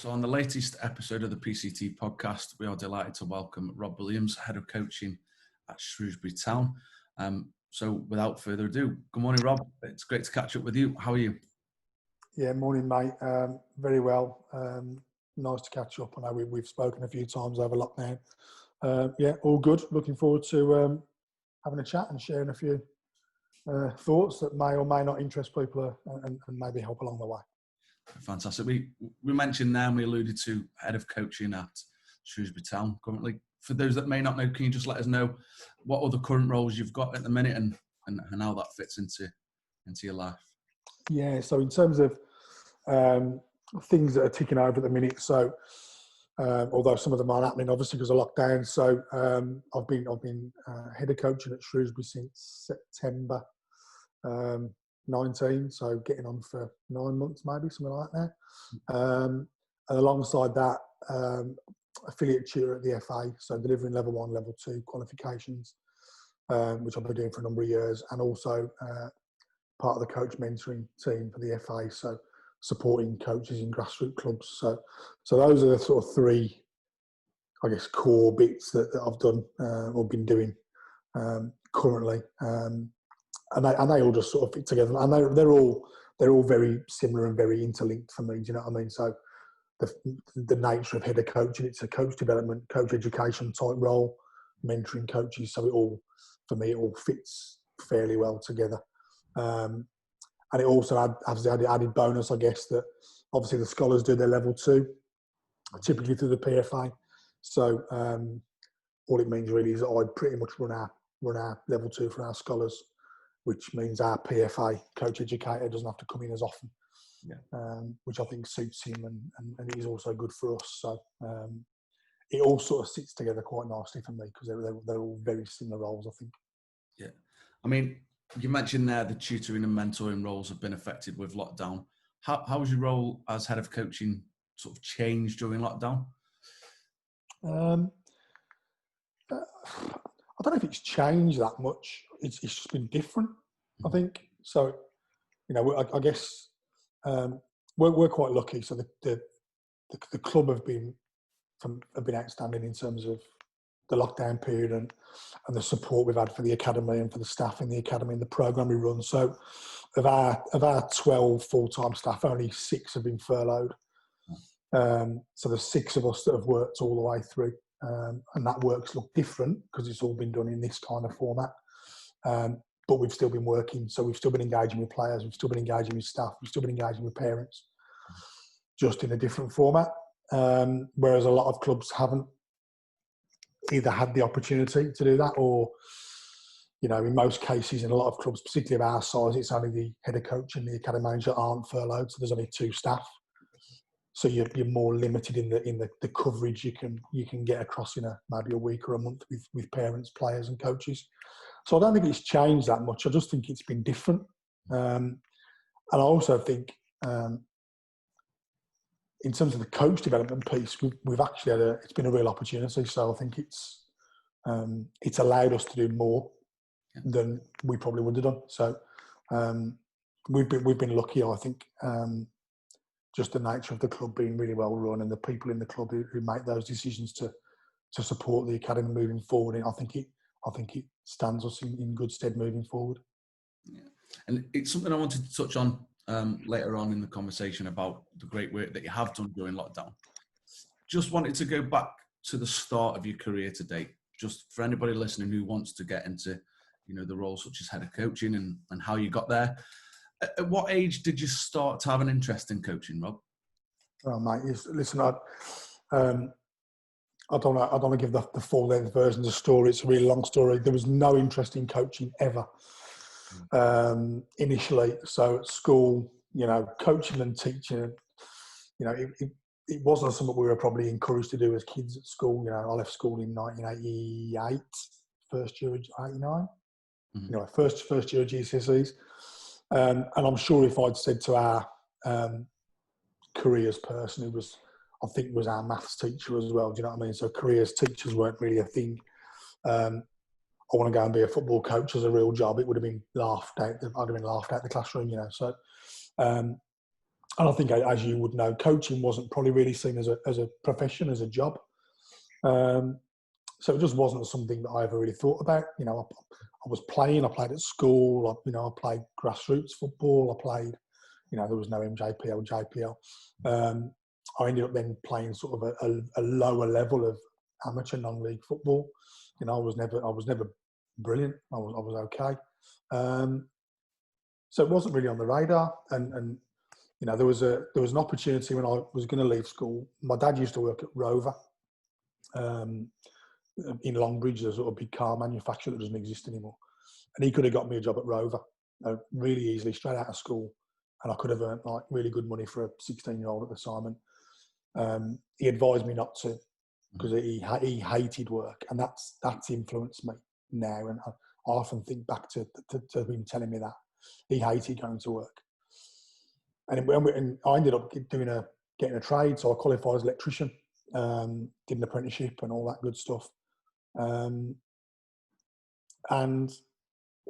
So on the latest episode of the PCT podcast, we are delighted to welcome Rob Williams, Head of Coaching at Shrewsbury Town. So without further ado, good morning, Rob. It's great to catch up with you. How are you? Yeah, morning, mate. Very well. Nice to catch up. I know we've spoken a few times over lockdown. Yeah, all good. Looking forward to having a chat and sharing a few thoughts that may or may not interest people and maybe help along the way. Fantastic. We mentioned there and we alluded to Head of Coaching at Shrewsbury Town currently. For those that may not know, can you just let us know what other current roles you've got at the minute and how that fits into your life? Yeah, so in terms of things that are ticking over at the minute, so although some of them aren't happening obviously because of lockdown, so I've been Head of Coaching at Shrewsbury since September 19, so getting on for 9 months maybe, something like that. And alongside that, affiliate tutor at the FA, so delivering level 1, level 2 qualifications, which I've been doing for a number of years, and also part of the coach mentoring team for the FA, so supporting coaches in grassroots clubs. So those are the sort of three, I guess, core bits that I've done or been doing currently. And they all just sort of fit together, and they're all very similar and very interlinked for me. Do you know what I mean? So the nature of head of coaching, it's a coach development, coach education type role, mentoring coaches. So for me, it all fits fairly well together. And it also has the added bonus, I guess, that obviously the scholars do their level 2, typically through the PFA. So all it means really is that I pretty much run our level 2 for our scholars, which means our PFA coach educator doesn't have to come in as often, which I think suits him and it is also good for us. So it all sort of sits together quite nicely for me because they're all very similar roles, I think. Yeah. I mean, you mentioned there the tutoring and mentoring roles have been affected with lockdown. How has your role as Head of Coaching sort of changed during lockdown? I don't know if it's changed that much. It's just been different, I think. So, I guess we're quite lucky. So the club have been outstanding in terms of the lockdown period and the support we've had for the academy and for the staff in the academy and the programme we run. So of our 12 full-time staff, only 6 have been furloughed. So there's 6 of us that have worked all the way through. And that work's look different because it's all been done in this kind of format. But we've still been working. So we've still been engaging with players. We've still been engaging with staff. We've still been engaging with parents, just in a different format. Whereas a lot of clubs haven't either had the opportunity to do that or, in most cases, in a lot of clubs, particularly of our size, it's only the head of coach and the academy manager aren't furloughed. So there's only 2 staff. So you're more limited in the coverage you can get across in maybe a week or a month with parents, players and coaches. So I don't think it's changed that much. I just think it's been different. And I also think in terms of the coach development piece, we've actually it's been a real opportunity. So I think it's allowed us to do more than we probably would have done. So we've been lucky, I think. Just the nature of the club being really well run and the people in the club who make those decisions to support the academy moving forward. And I think it stands us in good stead moving forward. Yeah. And it's something I wanted to touch on later on in the conversation about the great work that you have done during lockdown. Just wanted to go back to the start of your career to date, just for anybody listening who wants to get into, the roles such as head of coaching and how you got there. At what age did you start to have an interest in coaching, Rob? Oh, mate, listen, I don't want to give the full length version of the story. It's a really long story. There was no interest in coaching ever initially. So at school, coaching and teaching, it wasn't something we were probably encouraged to do as kids at school. I left school in 1988, first year of 89. First year of GCSEs. And I'm sure if I'd said to our careers person who was our maths teacher as well, do you know what I mean? So careers teachers weren't really a thing. I want to go and be a football coach as a real job. It would have been laughed out. I'd have been laughed out the classroom, So And I think, as you would know, coaching wasn't probably really seen as a profession, as a job. So it just wasn't something that I ever really thought about. You know, I was playing. I played at school. I played grassroots football. I played. You know, there was no MJPL, JPL. I ended up then playing sort of a lower level of amateur non-league football. You know, I was never brilliant. I was okay. So it wasn't really on the radar. And you know, there was an opportunity when I was going to leave school. My dad used to work at Rover in Longbridge, a sort of big car manufacturer that doesn't exist anymore. And he could have got me a job at Rover really easily, straight out of school. And I could have earned like really good money for a 16-year-old at the time. And he advised me not to, because he hated work, and that's influenced me now. And I often think back to him telling me that he hated going to work. And I ended up getting a trade, so I qualified as an electrician, did an apprenticeship and all that good stuff. And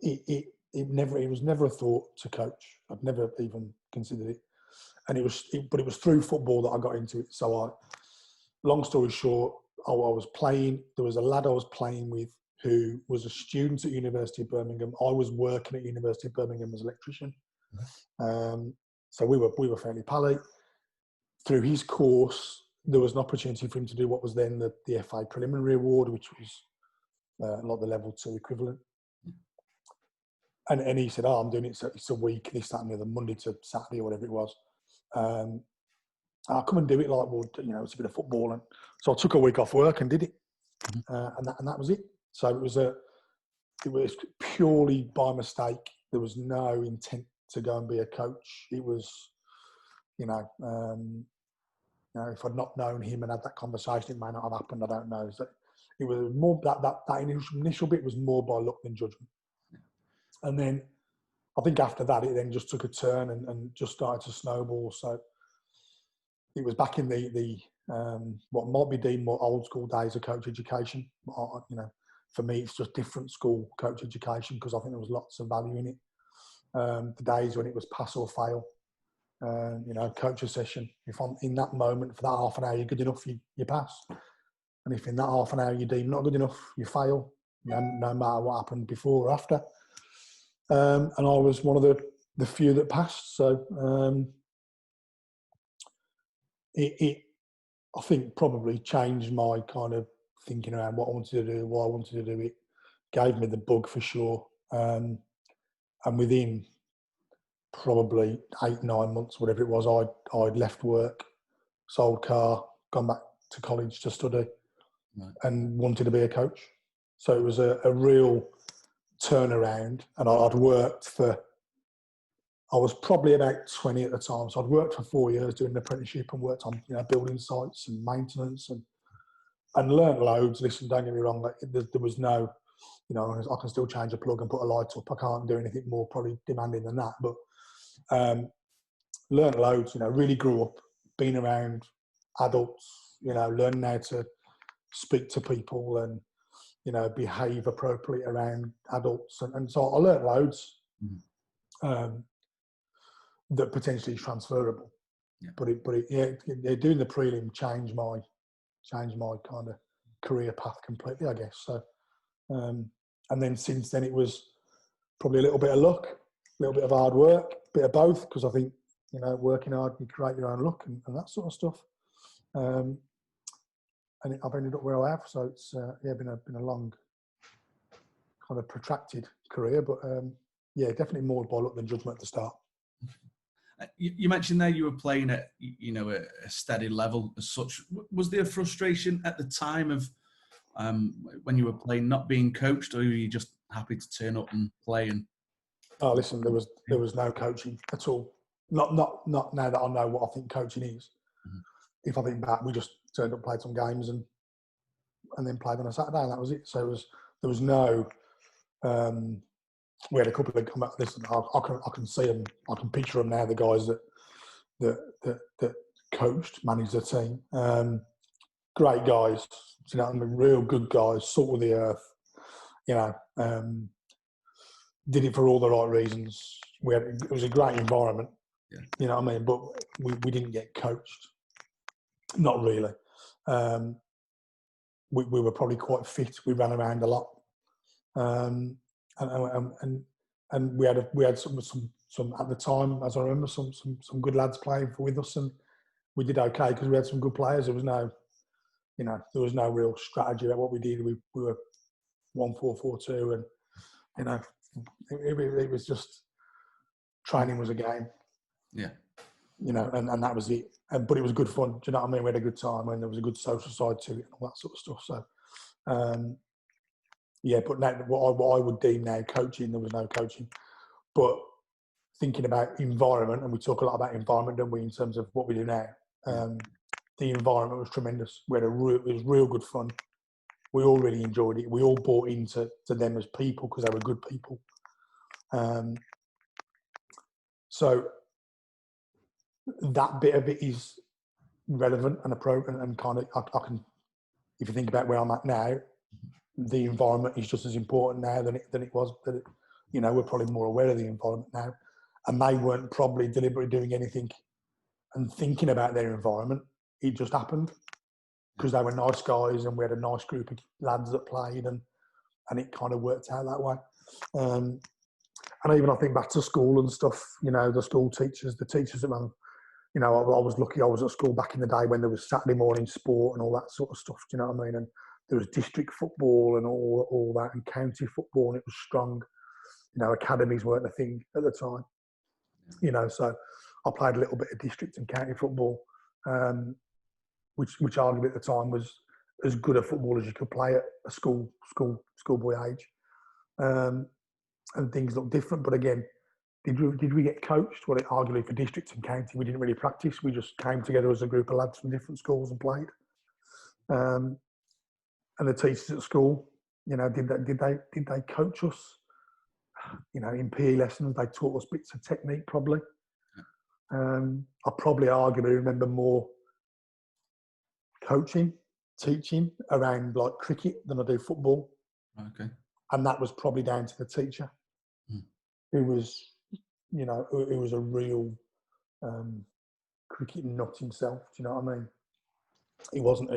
it was never a thought to coach. I'd never even considered it. And but it was through football that I got into it. So long story short, I was playing. There was a lad I was playing with who was a student at University of Birmingham. I was working at University of Birmingham as an electrician. So we were fairly pally. Through his course, there was an opportunity for him to do what was then the FA Preliminary Award, which was like the level 2 equivalent. And he said, "Oh, I'm doing it. It's a week, this, that, and the other, Monday to Saturday, or whatever it was. I'll come and do it. Like, well, you know, it's a bit of football." And so I took a week off work and did it, and that was it. So it was purely by mistake. There was no intent to go and be a coach. It was, you know, if I'd not known him and had that conversation, it may not have happened. I don't know. So it was more that initial bit was more by luck than judgment. And then I think after that, it then just took a turn and just started to snowball. So it was back in the what might be deemed more old school days of coach education. You know, for me, it's just different school coach education, because I think there was lots of value in it. The days when it was pass or fail, you know, coach a session. If I'm in that moment for that half an hour, you're good enough, you pass. And if in that half an hour you deem not good enough, you fail, no matter what happened before or after. And I was one of the few that passed. So it I think probably changed my kind of thinking around what I wanted to do, why I wanted to do it. Gave me the bug for sure. And within probably 8-9 months, whatever it was, I'd left work, sold car, gone back to college to study, and wanted to be a coach. So it was a real turnaround. And I'd worked I was probably about 20 at the time. So I'd worked for 4 years doing an apprenticeship and worked on, you know, building sites and maintenance and learned loads. Listen, don't get me wrong, there was no, you know, I can still change a plug and put a light up. I can't do anything more probably demanding than that. But learned loads, you know, really grew up being around adults, you know, learning how to speak to people and, you know, behave appropriately around adults. And so I learned loads that potentially is transferable. Yeah. But doing the prelim changed my kind of career path completely, I guess. So, and then since then it was probably a little bit of luck, a little bit of hard work, a bit of both, because I think, you know, working hard, you create your own luck and that sort of stuff. And I've ended up where I have. So it's been a long, kind of protracted career, but definitely more by luck than judgment at the start. You mentioned there you were playing at, you know, a steady level as such. Was there a frustration at the time of when you were playing not being coached, or were you just happy to turn up and play? And oh, listen, there was no coaching at all. Not now that I know what I think coaching is. Mm-hmm. If I think back, we just turned up, played some games, and then played on a Saturday, and that was it. So there was no. We had a couple of come out. Listen, I can see them. I can picture them now. The guys that coached, managed the team. Great guys, you know, I mean, real good guys, salt of the earth. You know, did it for all the right reasons. It was a great environment. Yeah. You know what I mean? But we didn't get coached. Not really. We were probably quite fit. We ran around a lot. And we had some at the time, as I remember, some good lads playing with us, and we did okay because we had some good players. There was no, there was no real strategy about what we did. We were 1-4-4-2, and it was just training was a game. Yeah. And that was it. But it was good fun. Do you know what I mean? We had a good time, and there was a good social side to it and all that sort of stuff. So. Yeah, but now, what I would deem now coaching, there was no coaching. But thinking about environment, and we talk a lot about environment, don't we, in terms of what we do now. The environment was tremendous. It was real good fun. We all really enjoyed it. We all bought into them as people because they were good people. So that bit of it is relevant and appropriate, and kind of I can, if you think about where I'm at now, the environment is just as important now than it was. We're probably more aware of the environment now, and they weren't probably deliberately doing anything and thinking about their environment. It just happened because they were nice guys, and we had a nice group of lads that played, and it kind of worked out that way. And even I think back to school and stuff. The school teachers, the teachers that ran. I was lucky. I was at school back in the day when there was Saturday morning sport and all that sort of stuff. Do you know what I mean? And there was district football and all that, and county football, and it was strong. Academies weren't a thing at the time. So I played a little bit of district and county football, which arguably at the time was as good a football as you could play at a schoolboy age. And things look different, but again, did we get coached? Well, arguably for district and county, we didn't really practice. We just came together as a group of lads from different schools and played. And the teachers at school, did they coach us? In PE lessons, they taught us bits of technique probably. I probably arguably remember more coaching, teaching around like cricket than I do football. Okay. And that was probably down to the teacher, who was, who was a real cricket nut himself. Do you know what I mean? He wasn't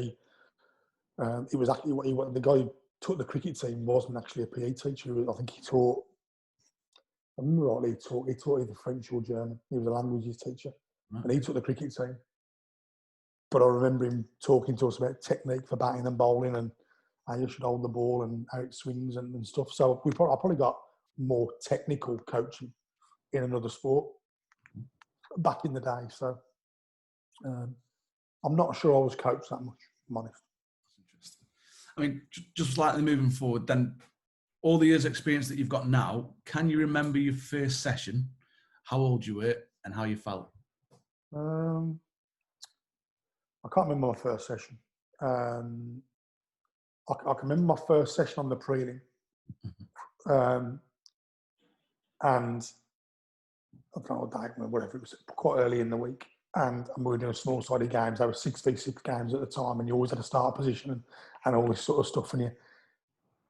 it was actually the guy who took the cricket team wasn't actually a PE teacher. I think he taught. I remember rightly, he taught either French or German. He was a languages teacher, and he took the cricket team. But I remember him talking to us about technique for batting and bowling, and how you should hold the ball and how it swings and stuff. So I probably got more technical coaching in another sport back in the day. So I'm not sure I was coached that much, if I'm honest. Interesting. I mean, just slightly moving forward, then all the years' experience that you've got now, can you remember your first session, how old you were, and how you felt? I can't remember my first session. I can remember my first session on the prelim. And I don't know what day, whatever, it was quite early in the week. And we were doing small-sided games. There were 6v6 games at the time, and you always had a start position and all this sort of stuff. And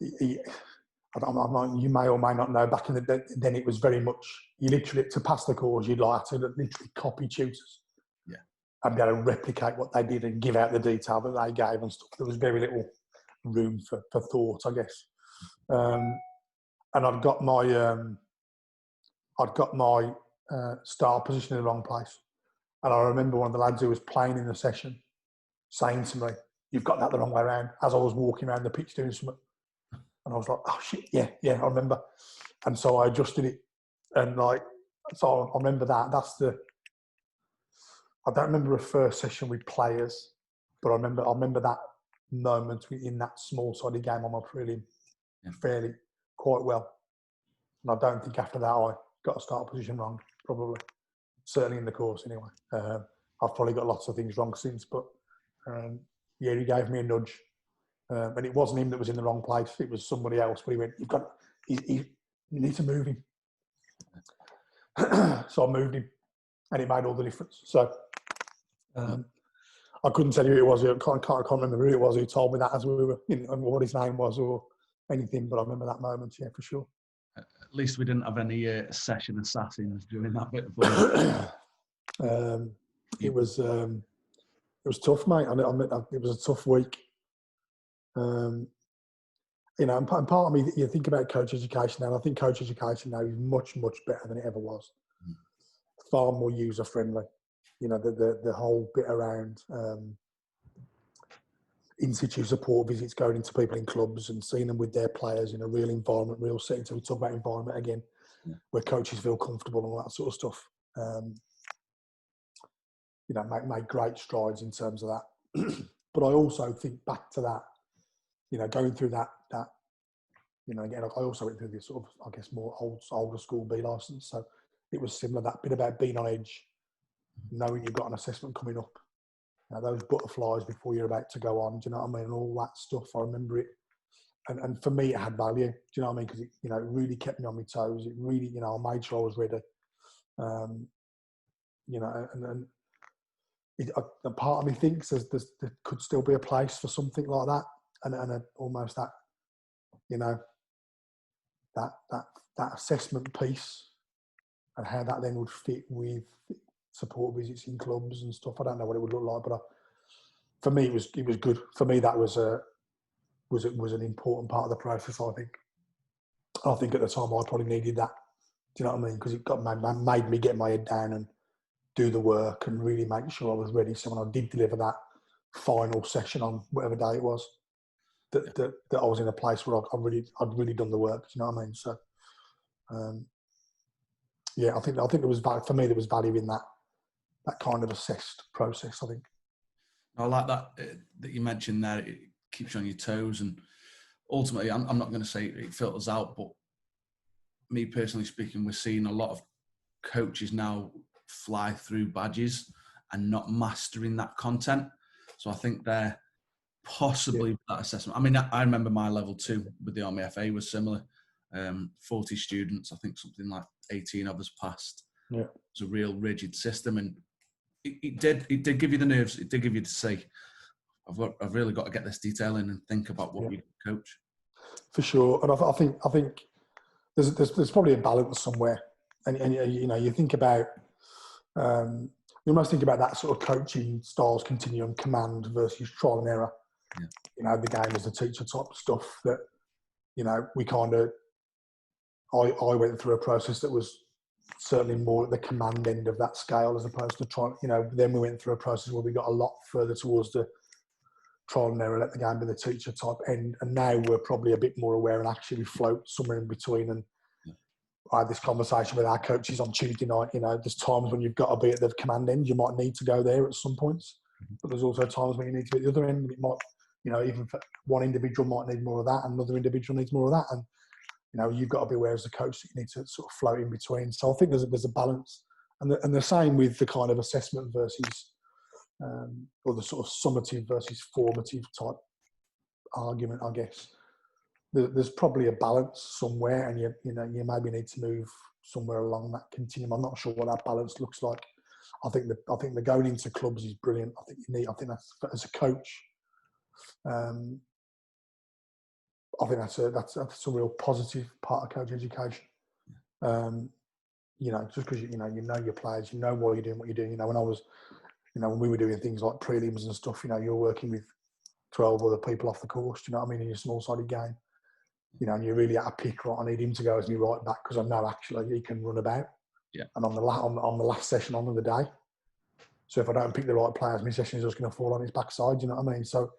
you may or may not know, back in the day, then it was very much, you literally, to pass the course, you'd like to literally copy tutors. Yeah. And be able to replicate what they did and give out the detail that they gave and stuff. There was very little room for thought, I guess. And I'd got my start position in the wrong place. And I remember one of the lads who was playing in the session saying to me, "You've got that the wrong way around," as I was walking around the pitch doing something. And I was like, "Oh shit, yeah, I remember." And so I adjusted it. And so I remember that. I don't remember a first session with players, but I remember that moment in that small-sided game on my prelim fairly quite well. And I don't think after that I got a start position wrong, probably. Certainly in the course anyway. I've probably got lots of things wrong since, but he gave me a nudge. And it wasn't him that was in the wrong place, it was somebody else. But he went, you need to move him. So I moved him, and it made all the difference. So I couldn't tell you who it was. I can't remember who it was who told me that as we were, what his name was or anything. But I remember that moment, yeah, for sure. At least we didn't have any session assassins during that bit of fun. Um, it was tough, mate. It was a tough week. You know, and part of me, you think about coach education now, and I think coach education now is much, much better than it ever was. Far more user friendly. You know, the whole bit around in situ support visits, going into people in clubs and seeing them with their players in a real environment, real setting. So we talk about environment again, where coaches feel comfortable and all that sort of stuff. You know, made great strides in terms of that. But I also think back to that, you know, going through that, you know, again, I also went through this sort of, I guess, more older school B license. So it was similar, that bit about being on edge, knowing you've got an assessment coming up, you know, those butterflies before you're about to go on, do you know what I mean? And all that stuff, I remember it. And for me, it had value, do you know what I mean? Because it, you know, it really kept me on my toes. It really, you know, I made sure I was ready. You know, and a part of me thinks there could still be a place for something like that, and almost that, you know, that assessment piece, and how that then would fit with support visits in clubs and stuff. I don't know what it would look like, but for me, it was good. For me, that was an important part of the process. I think at the time I probably needed that. Do you know what I mean? Because it made me get my head down and do the work and really make sure I was ready. So when I did deliver that final session on whatever day it was, that I was in a place where I'd really done the work. Do you know what I mean? So, yeah, I think there was value, for me. There was value in that kind of assessed process, I think. I like that you mentioned there. It keeps you on your toes, and ultimately, I'm not going to say it filters out, but me personally speaking, we're seeing a lot of coaches now fly through badges and not mastering that content. So I think they're possibly that assessment. I mean, I remember my level 2 with the Army FA was similar. 40 students, I think something like 18 of us passed. Yeah, it's a real rigid system, and it did give you the nerves. It did give you to say, I've really got to get this detail in and think about what you coach. For sure, and I think there's probably a balance somewhere, and you know, you think about you almost think about that sort of coaching styles continuum, command versus trial and error. Yeah. You know, the game as a teacher type stuff that, you know, we kind of I went through a process that was certainly more at the command end of that scale as opposed to trying, you know, then we went through a process where we got a lot further towards the trial and error, let the game be the teacher type end. And now we're probably a bit more aware and actually float somewhere in between. And I had this conversation with our coaches on Tuesday night. You know, there's times when you've got to be at the command end. You might need to go there at some points, but there's also times when you need to be at the other end. It might, you know, even for one individual might need more of that, and another individual needs more of that. And, you know, you've got to be aware as a coach that you need to sort of float in between. So I think there's a balance, and the same with the kind of assessment versus, or the sort of summative versus formative type argument, I guess. There's probably a balance somewhere, and you maybe need to move somewhere along that continuum. I'm not sure what that balance looks like. I think the going into clubs is brilliant. I think that's, as a coach, I think that's a real positive part of coach education. You know, just because you know your players, you know why you're doing what you're doing. You know, when we were doing things like prelims and stuff, you know, you're working with 12 other people off the course. Do you know what I mean? In your small-sided game, you know, and you really had to pick, right, I need him to go as my right back because I know actually he can run about. Yeah. And on the last session on of the day, so if I don't pick the right players, my session is just going to fall on his backside. Do you know what I mean? So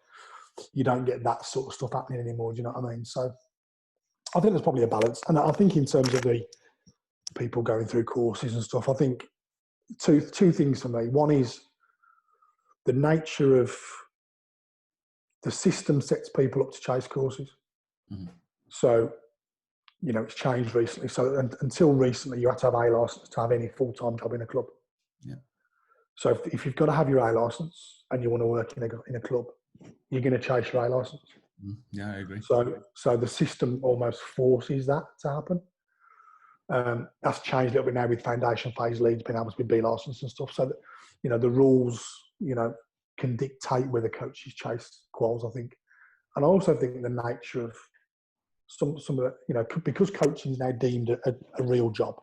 you don't get that sort of stuff happening anymore. Do you know what I mean? So I think there's probably a balance. And I think in terms of the people going through courses and stuff, I think two things for me. One is the nature of the system sets people up to chase courses. Mm-hmm. So, you know, it's changed recently. So until recently, you had to have A license to have any full-time job in a club. Yeah. So if you've got to have your A license and you want to work in a club, you're going to chase your A license. Yeah, I agree. So the system almost forces that to happen. That's changed a little bit now with foundation phase leagues being able to be B license and stuff. So that, you know, the rules, you know, can dictate whether coaches chase quals, I think. And I also think the nature of some of the, you know, because coaching is now deemed a real job.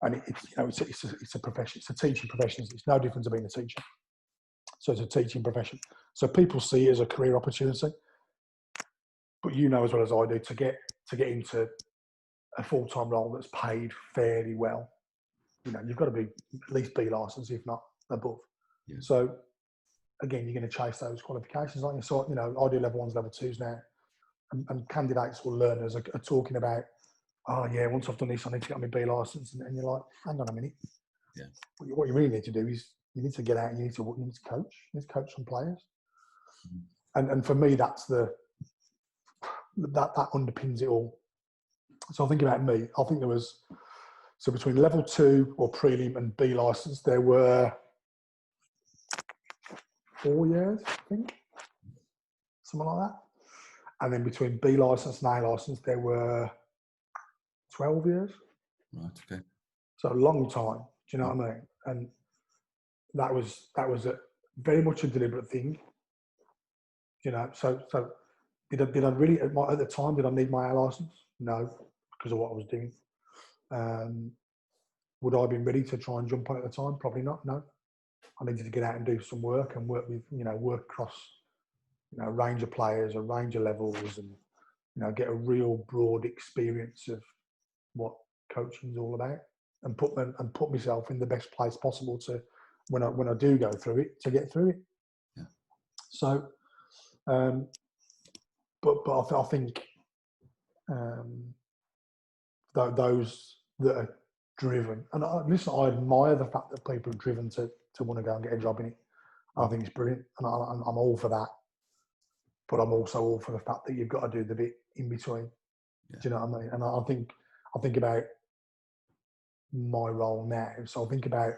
And it's a profession. It's a teaching profession. It's no different to being a teacher. So it's a teaching profession. So people see it as a career opportunity. But you know as well as I do, to get into a full-time role that's paid fairly well, you've got to be at least B licensed, if not above. Yeah. So again, you're going to chase those qualifications, aren't you? So I do level 1s, level 2s now, and candidates or learners are talking about, oh yeah, once I've done this, I need to get my B license, and you're like, hang on a minute. Yeah. What you really need to do is you need to get out and you need to coach. You need to coach some players. Mm-hmm. And for me, that's that underpins it all. So I think about me. I think there was, so between level 2 or prelim and B license, there were 4 years, I think, something like that. And then between B license and A license, there were 12 years. Right. Okay. So a long time. Do you know what I mean? And that was very much a deliberate thing. So did I really at the time, did I need my A license? No, because of what I was doing. Would I have been ready to try and jump on at the time? Probably not. No, I needed to get out and do some work and work with, work across, a range of players, a range of levels, and get a real broad experience of what coaching is all about, and put myself in the best place possible to when I do go through it, to get through it. Yeah. So, but I think those that are driven, and I admire the fact that people are driven to want to go and get a job in it. I think it's brilliant, and I'm all for that. But I'm also all for the fact that you've got to do the bit in between. Yeah. Do you know what I mean? And I think about my role now. So I think about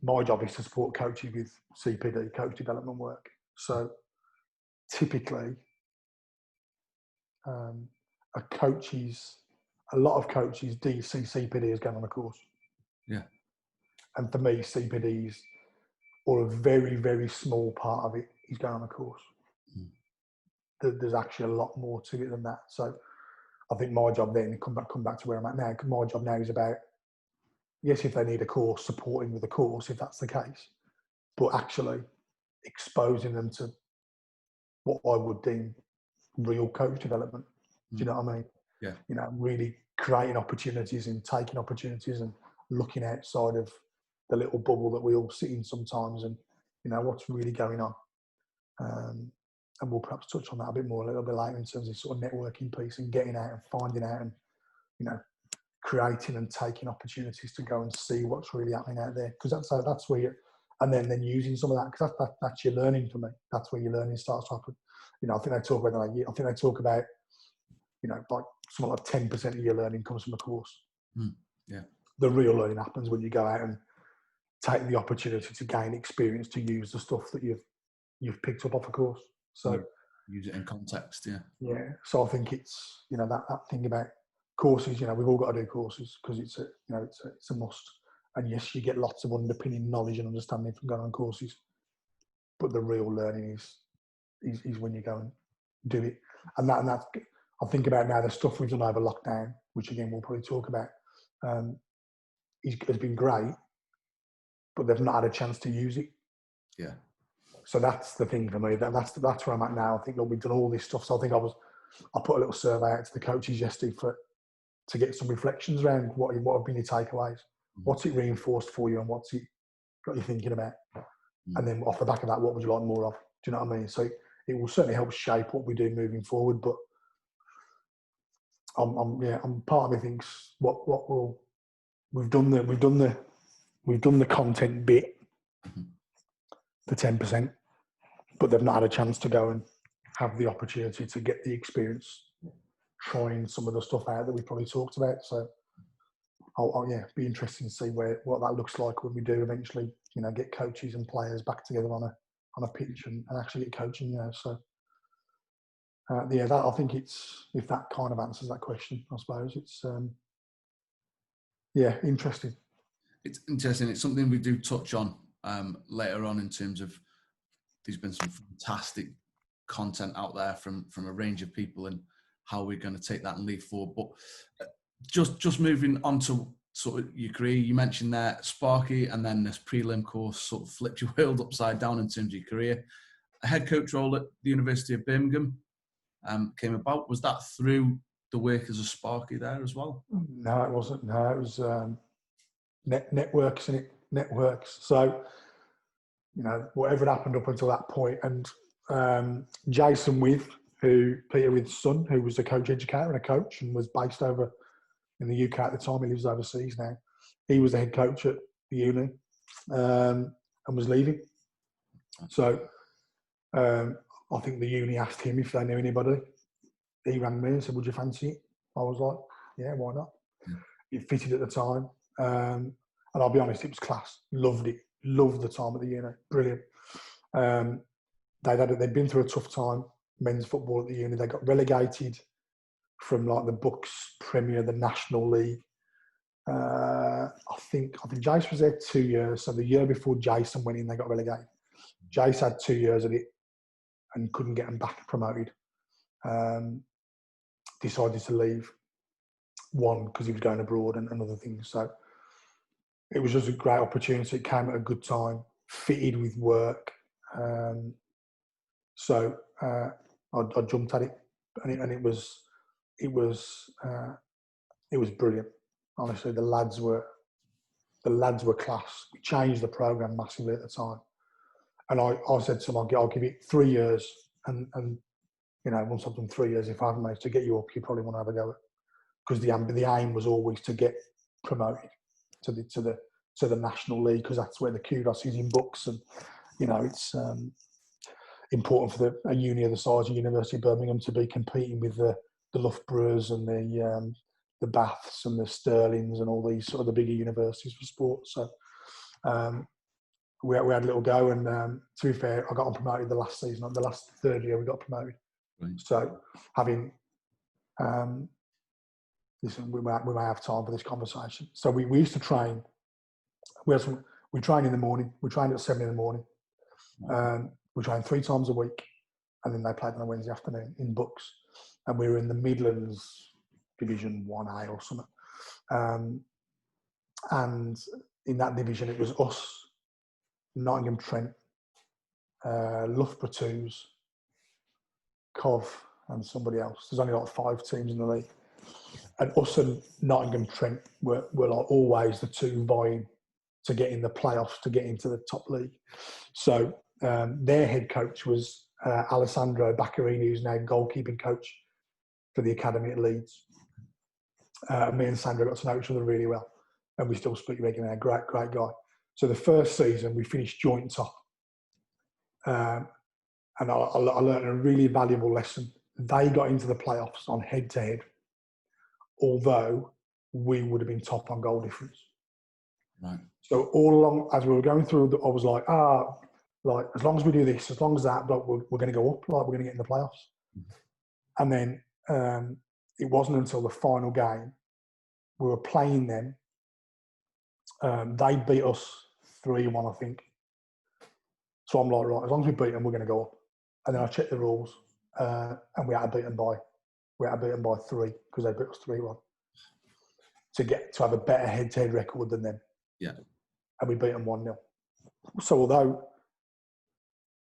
my job is to support coaches with CPD, coach development work. So typically, a lot of coaches see CPD as going on a course. Yeah. And for me, CPDs, or a very, very small part of it, is going on a course. There's actually a lot more to it than that. So I think my job then, come back to where I'm at now, my job now is about, yes, if they need a course, supporting with a course, if that's the case, but actually exposing them to what I would deem real coach development. Do you know what I mean? Yeah. Really creating opportunities and taking opportunities and looking outside of the little bubble that we all sit in sometimes, and what's really going on. And we'll perhaps touch on that a bit more a little bit later in terms of sort of networking piece and getting out and finding out and creating and taking opportunities to go and see what's really happening out there, because that's where you, and then using some of that, because that's your learning for me. That's where your learning starts to happen. I think they talk about like something like 10% of your learning comes from a course. Yeah. The real learning happens when you go out and take the opportunity to gain experience, to use the stuff that you've picked up off a course. So use it in context. Yeah. Yeah. So I think it's that thing about courses. We've all got to do courses because it's a must. And yes, you get lots of underpinning knowledge and understanding from going on courses, but the real learning is when you go and do it. And that's, I think about now, the stuff we've done over lockdown, which again we'll probably talk about, has been great, but they've not had a chance to use it. Yeah. So that's the thing for me. That's where I'm at now. I think that we've done all this stuff. So I think I put a little survey out to the coaches yesterday to get some reflections around what have been your takeaways, what's it reinforced for you, and what's it got you thinking about. And then off the back of that, what would you like more of? Do you know what I mean? So it will certainly help shape what we do moving forward. But I'm part of me thinks we've done the content bit, the 10%, but they've not had a chance to go and have the opportunity to get the experience trying some of the stuff out that we probably talked about. So I'll be interested to see what that looks like when we do eventually, get coaches and players back together on a pitch and actually get coaching. So that, I think it's, if that kind of answers that question, I suppose it's interesting. It's interesting. It's something we do touch on later on in terms of, there's been some fantastic content out there from a range of people and how we're going to take that and lead forward. But just moving on to sort of your career? You mentioned there Sparky, and then this prelim course sort of flipped your world upside down in terms of your career. A head coach role at the University of Birmingham came about. Was that through the work as a Sparky there as well? No, it wasn't. No, it was networks, and it networks. So, you know, whatever had happened up until that point, and Jason Peter With's son, who was a coach educator and a coach, and was based over in the UK at the time. He lives overseas now. He was the head coach at the uni, and was leaving. So I think the uni asked him if they knew anybody. He rang me and said, "Would you fancy it?" I was like, "Yeah, why not?" It fitted at the time, and I'll be honest, it was class. Loved it. Loved the time at the uni. Brilliant. They'd been through a tough time, men's football at the uni. They got relegated from like the Bucks Premier, the National League. I think Jason was there 2 years. So the year before Jason went in, they got relegated. Jason had 2 years of it and couldn't get them back promoted. Decided to leave. One, because he was going abroad and other things. So it was just a great opportunity. It came at a good time, fitted with work. So I jumped at it, and it was brilliant. Honestly, the lads were class. We changed the program massively at the time, and I said to him, I'll give it 3 years, and you know, once I've done 3 years, if I haven't managed to get you up, you probably want to have a go at, because the aim was always to get promoted to the National League, because that's where the kudos is in books, and you know, it's important for a uni of the size of University of Birmingham to be competing with the Loughboroughs and the Baths and the Stirlings and all these sort of the bigger universities for sport. So we had a little go, and to be fair, I got on promoted the last season. The last third year we got promoted. Right. So having listen, we may have time for this conversation. So we used to train. We train in the morning. We trained at 7 in the morning. We trained 3 times a week, and then they played on a Wednesday afternoon in Bucks, and we were in the Midlands Division 1A or something. And in that division, it was us, Nottingham Trent, Loughborough Twos, Cov, and somebody else. There's only like 5 teams in the league, and us and Nottingham Trent were like always the two vying to get in the playoffs, to get into the top league. So their head coach was Alessandro Baccarini, who's now goalkeeping coach for the academy at Leeds. Me and Sandro got to know each other really well, and we still speak regularly. Great guy. So the first season we finished joint top, and I learned a really valuable lesson. They got into the playoffs on head-to-head, although we would have been top on goal difference. Right. So all along, as we were going through, I was like, like as long as we do this, as long as that, like, we're going to go up, like we're going to get in the playoffs. Mm-hmm. And then it wasn't until the final game we were playing them. They beat us 3-1, I think. So I'm like, right, as long as we beat them, we're going to go up. And then I checked the rules, and we had to beat them by 3, because they beat us 3-1 to have a better head-to-head record than them. Yeah, and we beat them 1-0. So although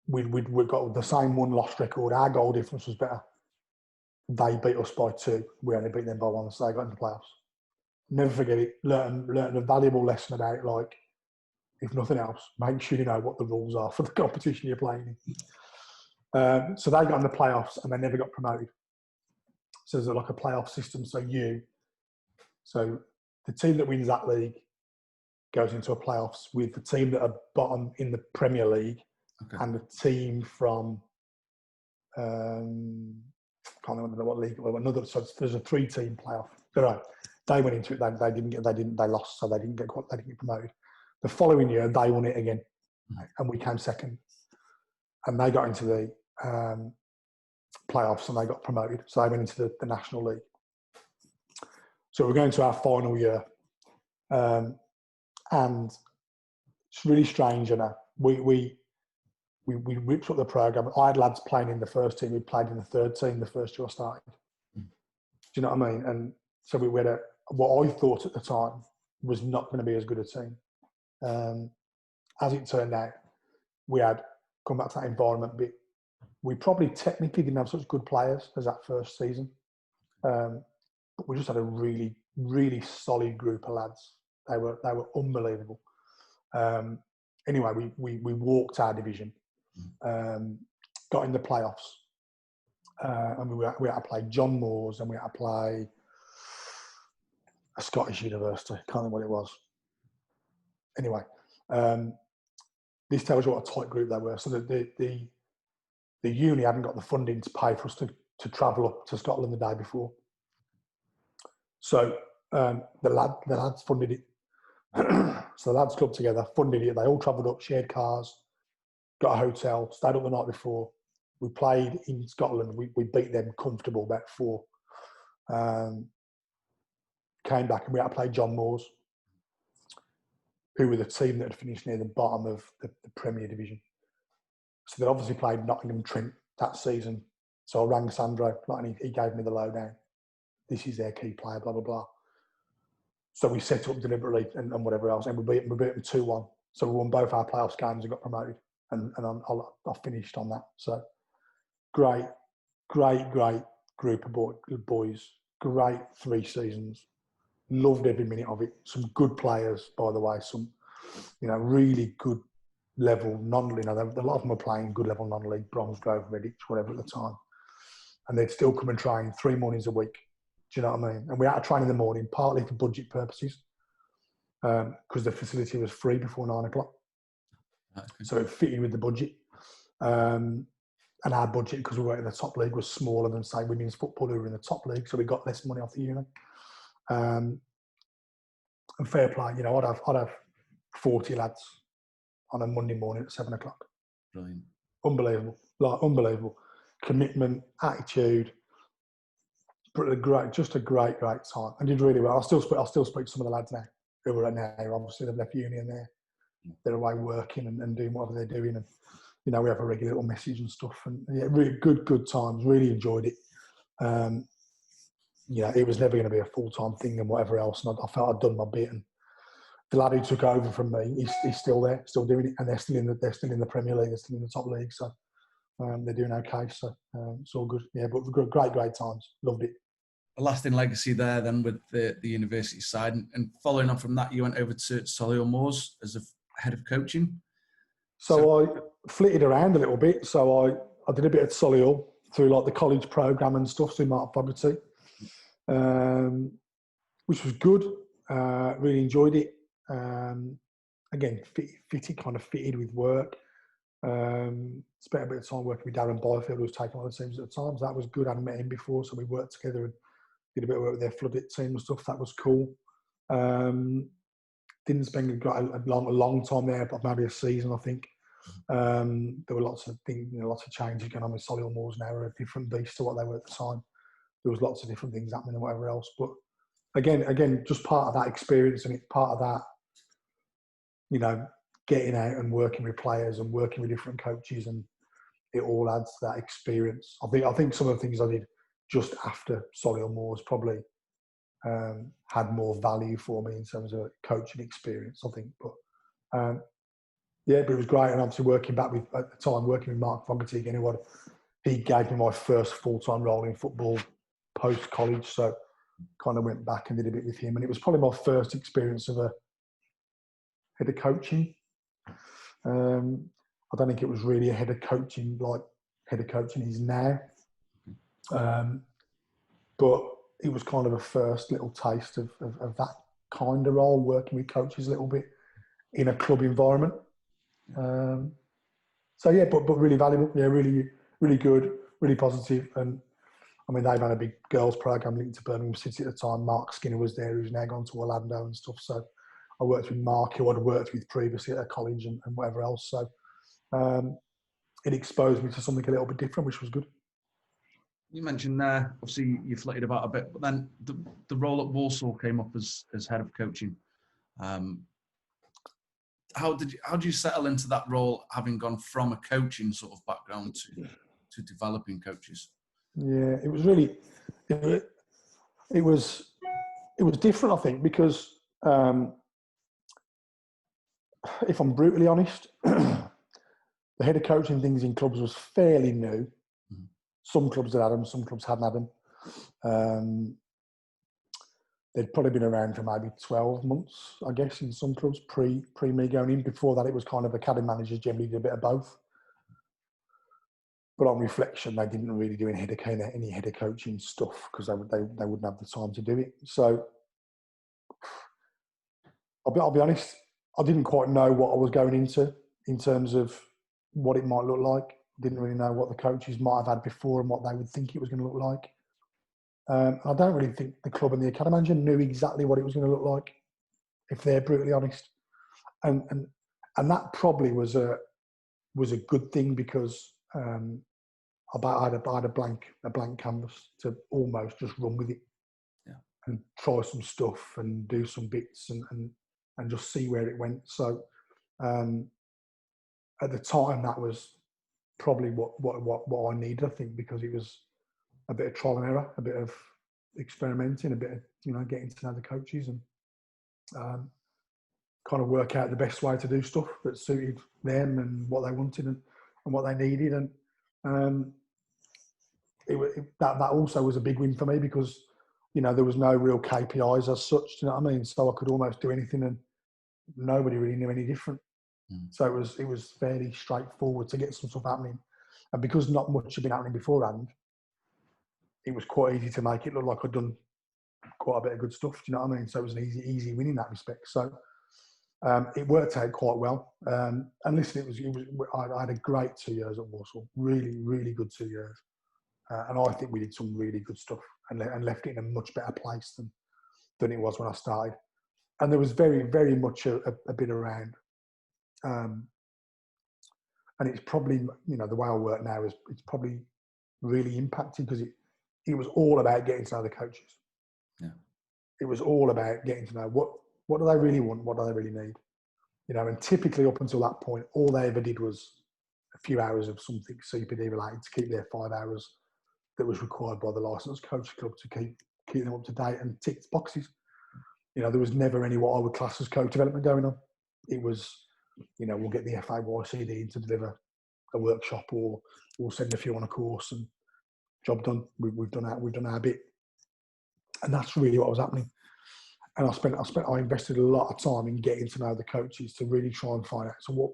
we got the same 1-loss record, our goal difference was better. They beat us by 2. We only beat them by 1, so they got into the playoffs. Never forget it. Learn a valuable lesson about it. Like, if nothing else, make sure you know what the rules are for the competition you're playing in. So they got in the playoffs and they never got promoted. So there's like a playoff system. So the team that wins that league goes into a playoffs with the team that are bottom in the Premier League, okay, and the team from can't remember what league. Another. So there's a 3-team playoff. They went into it. They lost, so they didn't get promoted. The following year, they won it again, and we came second. And they got into the playoffs, and they got promoted. So they went into the National League. So we're going to our final year, and it's really strange. You know, we ripped up the program. I had lads playing in the first team. We played in the third team the first year I started. Do you know what I mean? And so we had what I thought at the time was not going to be as good a team. As it turned out, we had come back to that environment bit. We probably technically didn't have such good players as that first season, but we just had a really, really solid group of lads. They were unbelievable. Anyway, we walked our division, got in the playoffs, and we had to play John Moores, and we had to play a Scottish university. Can't remember what it was. Anyway, this tells you what a tight group they were. So the uni hadn't got the funding to pay for us to travel up to Scotland the day before. So the lads funded it. So the lads clubbed together, funded it. They all travelled up, shared cars, got a hotel, stayed up the night before. We played in Scotland. We beat them comfortable, about 4. Came back and we had to play John Moores, who were the team that had finished near the bottom of the Premier Division. So they obviously played Nottingham Trent that season. So I rang Sandro, and he gave me the lowdown. This is their key player, blah, blah, blah. So we set up deliberately and whatever else, and we beat them 2-1. So we won both our playoffs games and got promoted, and I finished on that. So great group of boys. Great 3 seasons. Loved every minute of it. Some good players, by the way. Some, really good level non-league. A lot of them were playing good level non-league, Bromsgrove, Redditch, whatever at the time, and they'd still come and train 3 mornings a week. Do you know what I mean? And we had to train in the morning, partly for budget purposes, because the facility was free before 9 o'clock. So it fitted with the budget. And our budget, because we were in the top league, was smaller than, say, women's football who were in the top league. So we got less money off the uni. And fair play, I'd have 40 lads on a Monday morning at 7 o'clock. Brilliant. Unbelievable. Commitment, attitude. Just a great time. I did really well. I still speak to some of the lads now who are now. Obviously, they've left uni and they're away working and doing whatever they're doing. And we have a regular little message and stuff. And yeah, really good times. Really enjoyed it. It was never going to be a full-time thing and whatever else. And I felt I'd done my bit. And the lad who took over from me, he's still there, still doing it, and they're still in the Premier League, they're still in the top league. So they're doing okay. So it's all good. Yeah, but great times. Loved it. A lasting legacy there then with the university side. And following on from that, you went over to Solihull Moors as a head of coaching. So I flitted around a little bit. So I did a bit at Solihull through like the college programme and stuff, through Mark Fogarty, which was good. Really enjoyed it. Again, fitted with work. Spent a bit of time working with Darren Byfield, who was taking on the teams at the time. So that was good. I hadn't met him before, so we worked together and did a bit of work with their flooded team and stuff. That was cool. Didn't spend a long time there, but maybe a season, I think. There were lots of things, lots of changes going on with Solihull Moors now. Are a different beast to what they were at the time. There was lots of different things happening and whatever else. But again, just part of that experience, and it's part of that, getting out and working with players and working with different coaches, and it all adds to that experience. I think some of the things I did just after Solihull Moors probably had more value for me in terms of coaching experience, I think. But but it was great. And obviously working with Mark Fogarty again, he gave me my first full-time role in football post-college. So kind of went back and did a bit with him. And it was probably my first experience of a head of coaching. I don't think it was really a head of coaching like head of coaching is now. But it was kind of a first little taste of that kind of role, working with coaches a little bit in a club environment. But really valuable. Yeah, really, really good, really positive. And I mean, they've had a big girls' program linked to Birmingham City at the time. Mark Skinner was there, who's now gone to Orlando and stuff. So I worked with Mark, who I'd worked with previously at college and whatever else. So it exposed me to something a little bit different, which was good. You mentioned there, obviously you flitted about a bit, but then the role at Walsall came up as head of coaching. How did you settle into that role, having gone from a coaching sort of background to developing coaches? Yeah, it was really, it was different, I think, because If I'm brutally honest, the head of coaching things in clubs was fairly new. Mm. Some clubs had them, some clubs hadn't had them. They'd probably been around for maybe 12 months, I guess, in some clubs pre me going in. Before that, it was kind of academy managers generally did a bit of both. But on reflection, they didn't really do any head of coaching stuff because they wouldn't have the time to do it. So I'll be honest, I didn't quite know what I was going into in terms of what it might look like. Didn't really know what the coaches might have had before and what they would think it was going to look like. I don't really think the club and the academy manager knew exactly what it was going to look like, if they're brutally honest. And that probably was a good thing because I had a blank canvas to almost just run with it, and try some stuff and do some bits and just see where it went. So at the time, that was probably what I needed, I think, because it was a bit of trial and error, a bit of experimenting, a bit of getting to know the coaches and kind of work out the best way to do stuff that suited them and what they wanted and what they needed. And that also was a big win for me because there was no real KPIs as such. Do you know what I mean? So I could almost do anything, and nobody really knew any different. So it was fairly straightforward to get some stuff happening, and because not much had been happening beforehand, it was quite easy to make it look like I'd done quite a bit of good stuff. Do you know what I mean? So it was an easy win in that respect. So it worked out quite well. And listen, I had a great 2 years at Walsall. Really, really good 2 years. And I think we did some really good stuff and left it in a much better place than it was when I started. And there was very, very much a bit around. And it's probably, the way I work now is it's probably really impacted because it was all about getting to know the coaches. Yeah. It was all about getting to know what do they really want, what do they really need. And typically up until that point, all they ever did was a few hours of something CPD related to keep their 5 hours that was required by the licensed coach club to keep them up to date and tick boxes. There was never any what I would class as coach development going on. It was, we'll get the FAYCD to deliver a workshop or we'll send a few on a course and job done. We've done our bit. And that's really what was happening. And I invested a lot of time in getting to know the coaches to really try and find out. So what,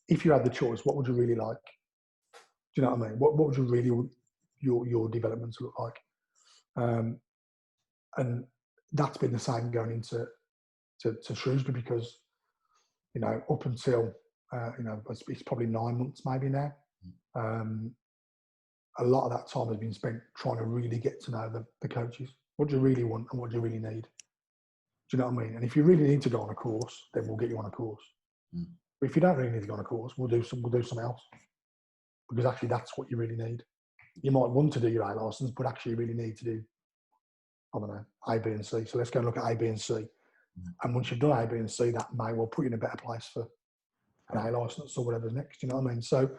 if you had the choice, what would you really like? Do you know what I mean? What would you really want your development to look like? And that's been the same going into Shrewsbury because, up until, it's probably 9 months maybe now. A lot of that time has been spent trying to really get to know the coaches. What do you really want and what do you really need? Do you know what I mean? And if you really need to go on a course, then we'll get you on a course. But if you don't really need to go on a course, we'll do something else. Because actually that's what you really need. You might want to do your A license, but actually you really need to do, I don't know, A, B and C. So let's go and look at A, B and C. And once you've done A, B and C, that may well put you in a better place for an A license or whatever's next. You know what I mean? So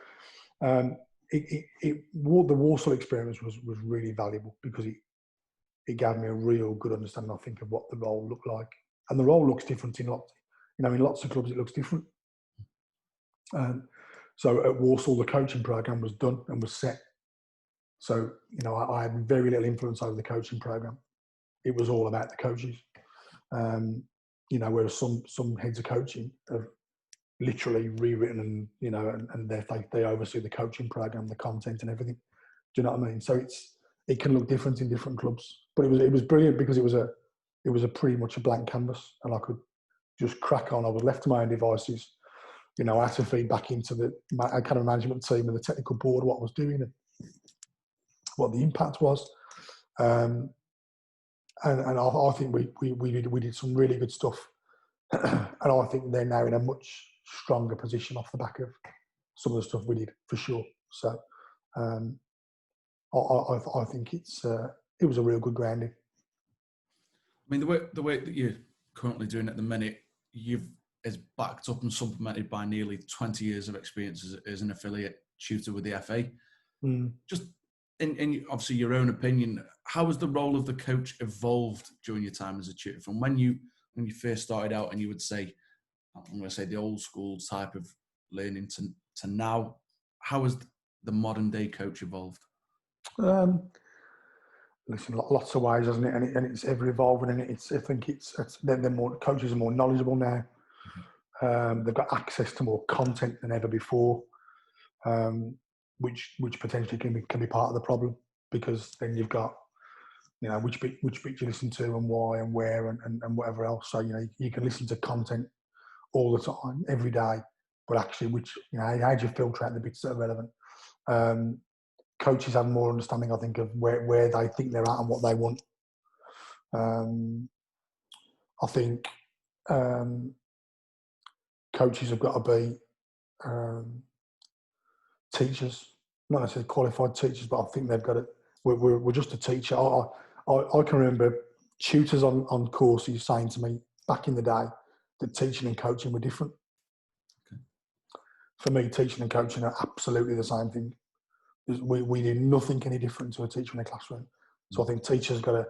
the Walsall experience was really valuable because it gave me a real good understanding, I think, of what the role looked like. And the role looks different in lots of clubs it looks different. So at Walsall, the coaching program was done and was set. So, I had very little influence over the coaching program. It was all about the coaches. Whereas some heads of coaching have literally rewritten and they oversee the coaching program, the content and everything. Do you know what I mean? So it can look different in different clubs, but it was brilliant because it was a pretty much a blank canvas and I could just crack on. I was left to my own devices. I had to feed back into the kind of management team and the technical board what I was doing and what the impact was. And I think we did some really good stuff. And I think they're now in a much stronger position off the back of some of the stuff we did for sure. So I think it was a real good grounding. I mean, the way that you're currently doing at the minute, is backed up and supplemented by nearly 20 years of experience as an affiliate tutor with the FA. Just in obviously your own opinion, how has the role of the coach evolved during your time as a tutor from when you when you first started out, and you would say, I'm going to say the old school type of learning to now, how has the modern day coach evolved? Listen, lots of ways, hasn't it? And it's ever evolving. And I think they're more, coaches are more knowledgeable now. They've got access to more content than ever before, which potentially can be part of the problem, because then you've got, you know, which bit you listen to and why and where and whatever else. So, you know, you can listen to content all the time, every day, but actually, which, you know, how do you filter out the bits that are relevant? Coaches have more understanding, I think, of where they think they're at and what they want. I think coaches have got to be teachers, not necessarily qualified teachers, but I think they've got to. We're just a teacher. I can remember tutors on courses saying to me back in the day that teaching and coaching were different. Okay. For me, teaching and coaching are absolutely the same thing. We do nothing any different to a teacher in a classroom. So I think coaches got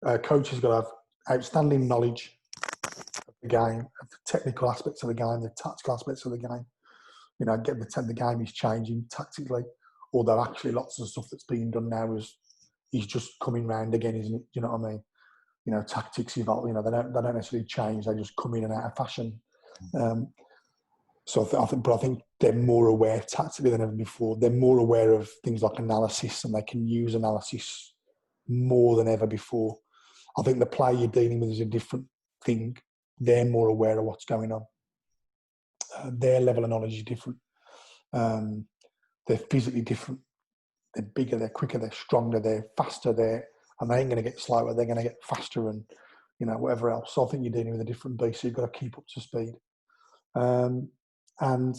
to have outstanding knowledge of the game, of the technical aspects of the game, the tactical aspects of the game. You know, the game is changing tactically, although actually lots of stuff that's being done now is just coming round again, isn't it? Do you know what I mean? You know, tactics evolve. You know, they don't necessarily change; they just come in and out of fashion. So I think they're more aware tactically than ever before. They're more aware of things like analysis, and they can use analysis more than ever before. I think the player you're dealing with is a different thing. They're more aware of what's going on. Their level of knowledge is different. They're physically different. They're bigger, they're quicker, they're stronger, they're faster, and they ain't going to get slower. They're going to get faster, and, you know, whatever else. So I think you're dealing with a different beast. So you've got to keep up to speed. And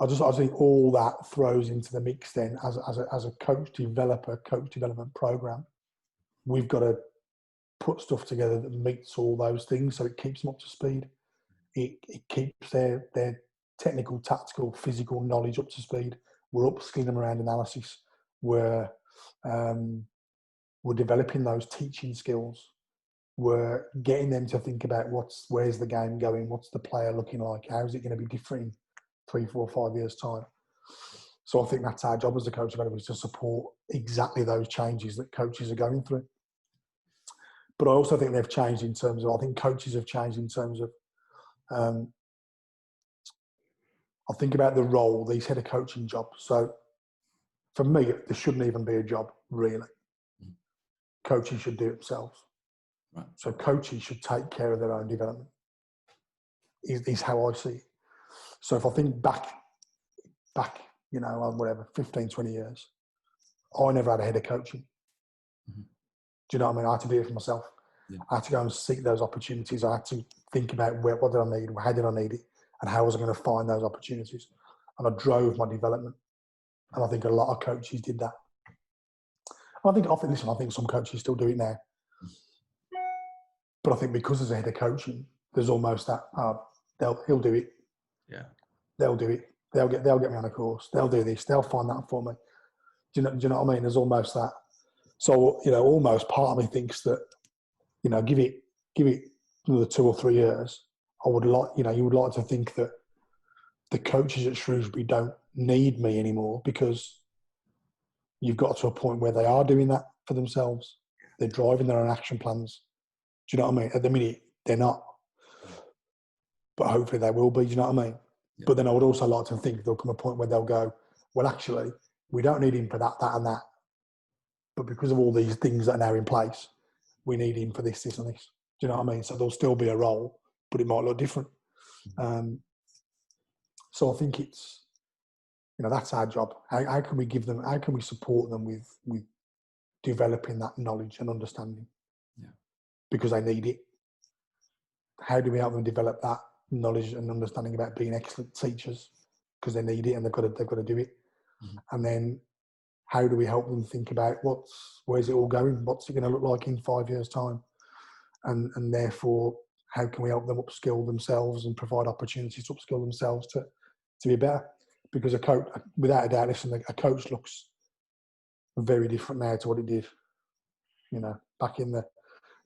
I think all that throws into the mix then as a coach development program. We've got to put stuff together that meets all those things, so it keeps them up to speed. It keeps their technical, tactical, physical knowledge up to speed. We're upskilling them around analysis. We're developing those teaching skills. We're getting them to think about where's the game going, what's the player looking like, how is it going to be different in 3, 4, 5 years' time. So I think that's our job as a coach developer, is to support exactly those changes that coaches are going through. But I also think they've changed in terms of, I think coaches have changed in terms of, I think about the role, these head of coaching jobs. So for me, there shouldn't even be a job, really. Coaches should do it themselves. Right. So coaches should take care of their own development, is how I see it. So if I think back, you know, whatever, 15, 20 years, I never had a head of coaching. Mm-hmm. Do you know what I mean? I had to do it for myself. Yeah. I had to go and seek those opportunities. I had to think about what did I need, how did I need it, and how was I going to find those opportunities. And I drove my development. And I think a lot of coaches did that. And I think some coaches still do it now. But I think because there's a head of coaching, there's almost that, he'll do it. Yeah. They'll do it. They'll get me on a course. They'll do this. They'll find that for me. Do you know what I mean? There's almost that. So, you know, almost part of me thinks that, you know, give it another 2 or 3 years. You would like to think that the coaches at Shrewsbury don't need me anymore, because you've got to a point where they are doing that for themselves. They're driving their own action plans. Do you know what I mean? At the minute, they're not. But hopefully they will be, do you know what I mean? Yeah. But then I would also like to think there'll come a point where they'll go, well, actually, we don't need him for that, that and that. But because of all these things that are now in place, we need him for this, this and this. Do you know what I mean? So there'll still be a role, but it might look different. So I think it's, you know, that's our job. How can we give them, how can we support them with developing that knowledge and understanding? Yeah. Because they need it. How do we help them develop that knowledge and understanding about being excellent teachers? Because they need it and they've got to do it. Mm-hmm. And then how do we help them think about where's it all going? What's it going to look like in 5 years' time? And therefore, how can we help them upskill themselves and provide opportunities to upskill themselves to be better? Because a coach, without a doubt, listen, a coach looks very different now to what it did, you know, back in the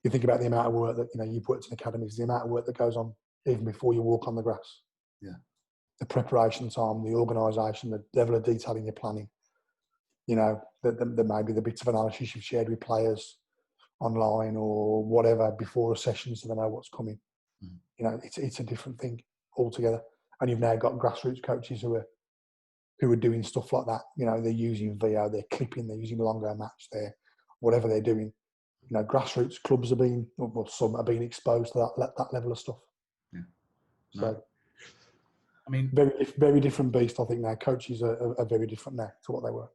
You think about the amount of work that, you've worked in academies, the amount of work that goes on even before you walk on the grass. Yeah. The preparation time, the organisation, the level of detail in your planning. There may be the bits of analysis you've shared with players online or whatever before a session so they know what's coming. It's a different thing altogether. And you've now got grassroots coaches who are doing stuff like that. They're using VO, they're clipping, they're using longer match, whatever they're doing. Grassroots clubs are being, well, some are being exposed to that level of stuff. Yeah. No. So, I mean, very different beast. I think now coaches are very different now to what they were.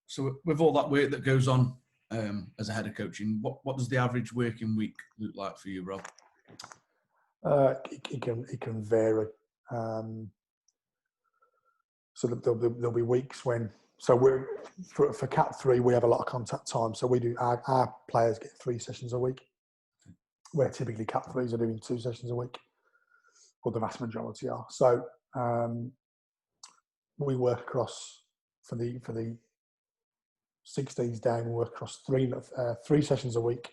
So with all that work that goes on as a head of coaching, what does the average working week look like for you, Rob? It can vary. So there'll be weeks when. So for Cat 3 we have a lot of contact time. So we do our players get 3 sessions a week, where typically Cat 3s are doing 2 sessions a week, or the vast majority are. So we work across for the 16s down. We work across 3 sessions a week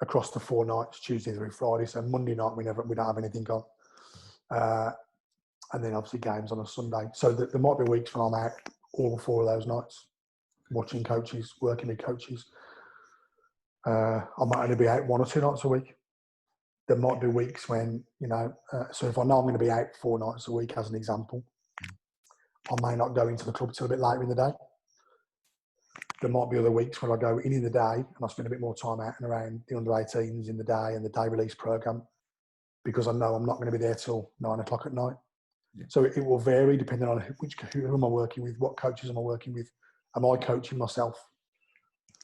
across the 4 nights, Tuesday through Friday. So Monday night we don't have anything on, and then obviously games on a Sunday. So there might be weeks when I'm out all 4 of those nights, watching coaches, working with coaches. I might only be out 1 or 2 nights a week. There might be weeks when, so if I know I'm going to be out 4 nights a week, as an example, I may not go into the club till a bit later in the day. There might be other weeks when I go in the day and I spend a bit more time out and around the under-18s in the day and the day release program, because I know I'm not going to be there till 9 o'clock at night. Yeah. So it will vary depending on who am I working with, what coaches am I working with, am I coaching myself?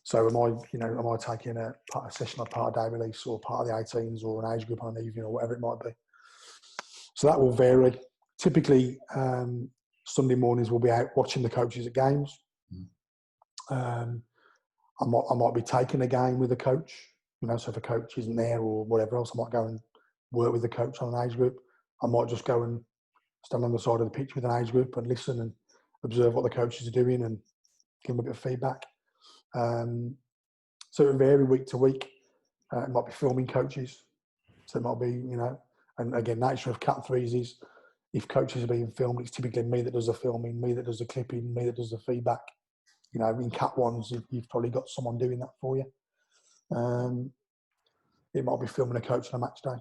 So am I taking a session or part of day release or part of the 18s or an age group on an evening or whatever it might be. So that will vary. Typically, Sunday mornings we'll be out watching the coaches at games. I might be taking a game with a coach, so if a coach isn't there or whatever else, I might go and work with the coach on an age group. I might just go and stand on the side of the pitch with an age group and listen and observe what the coaches are doing and give them a bit of feedback. So it vary week to week. It might be filming coaches. So it might be, and again, nature of Cat 3s is if coaches are being filmed, it's typically me that does the filming, me that does the clipping, me that does the feedback. In Cat 1s, you've probably got someone doing that for you. It might be filming a coach on a match day.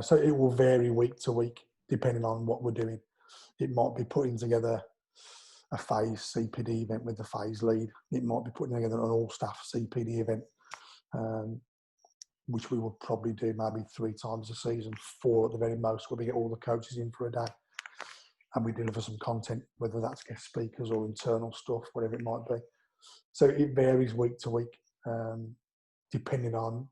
So it will vary week to week depending on what we're doing. It might be putting together a phase CPD event with the phase lead. It might be putting together an all-staff CPD event, which we will probably do maybe 3 times a season, 4 at the very most, where we get all the coaches in for a day. And we deliver some content, whether that's guest speakers or internal stuff, whatever it might be. So it varies week to week, depending on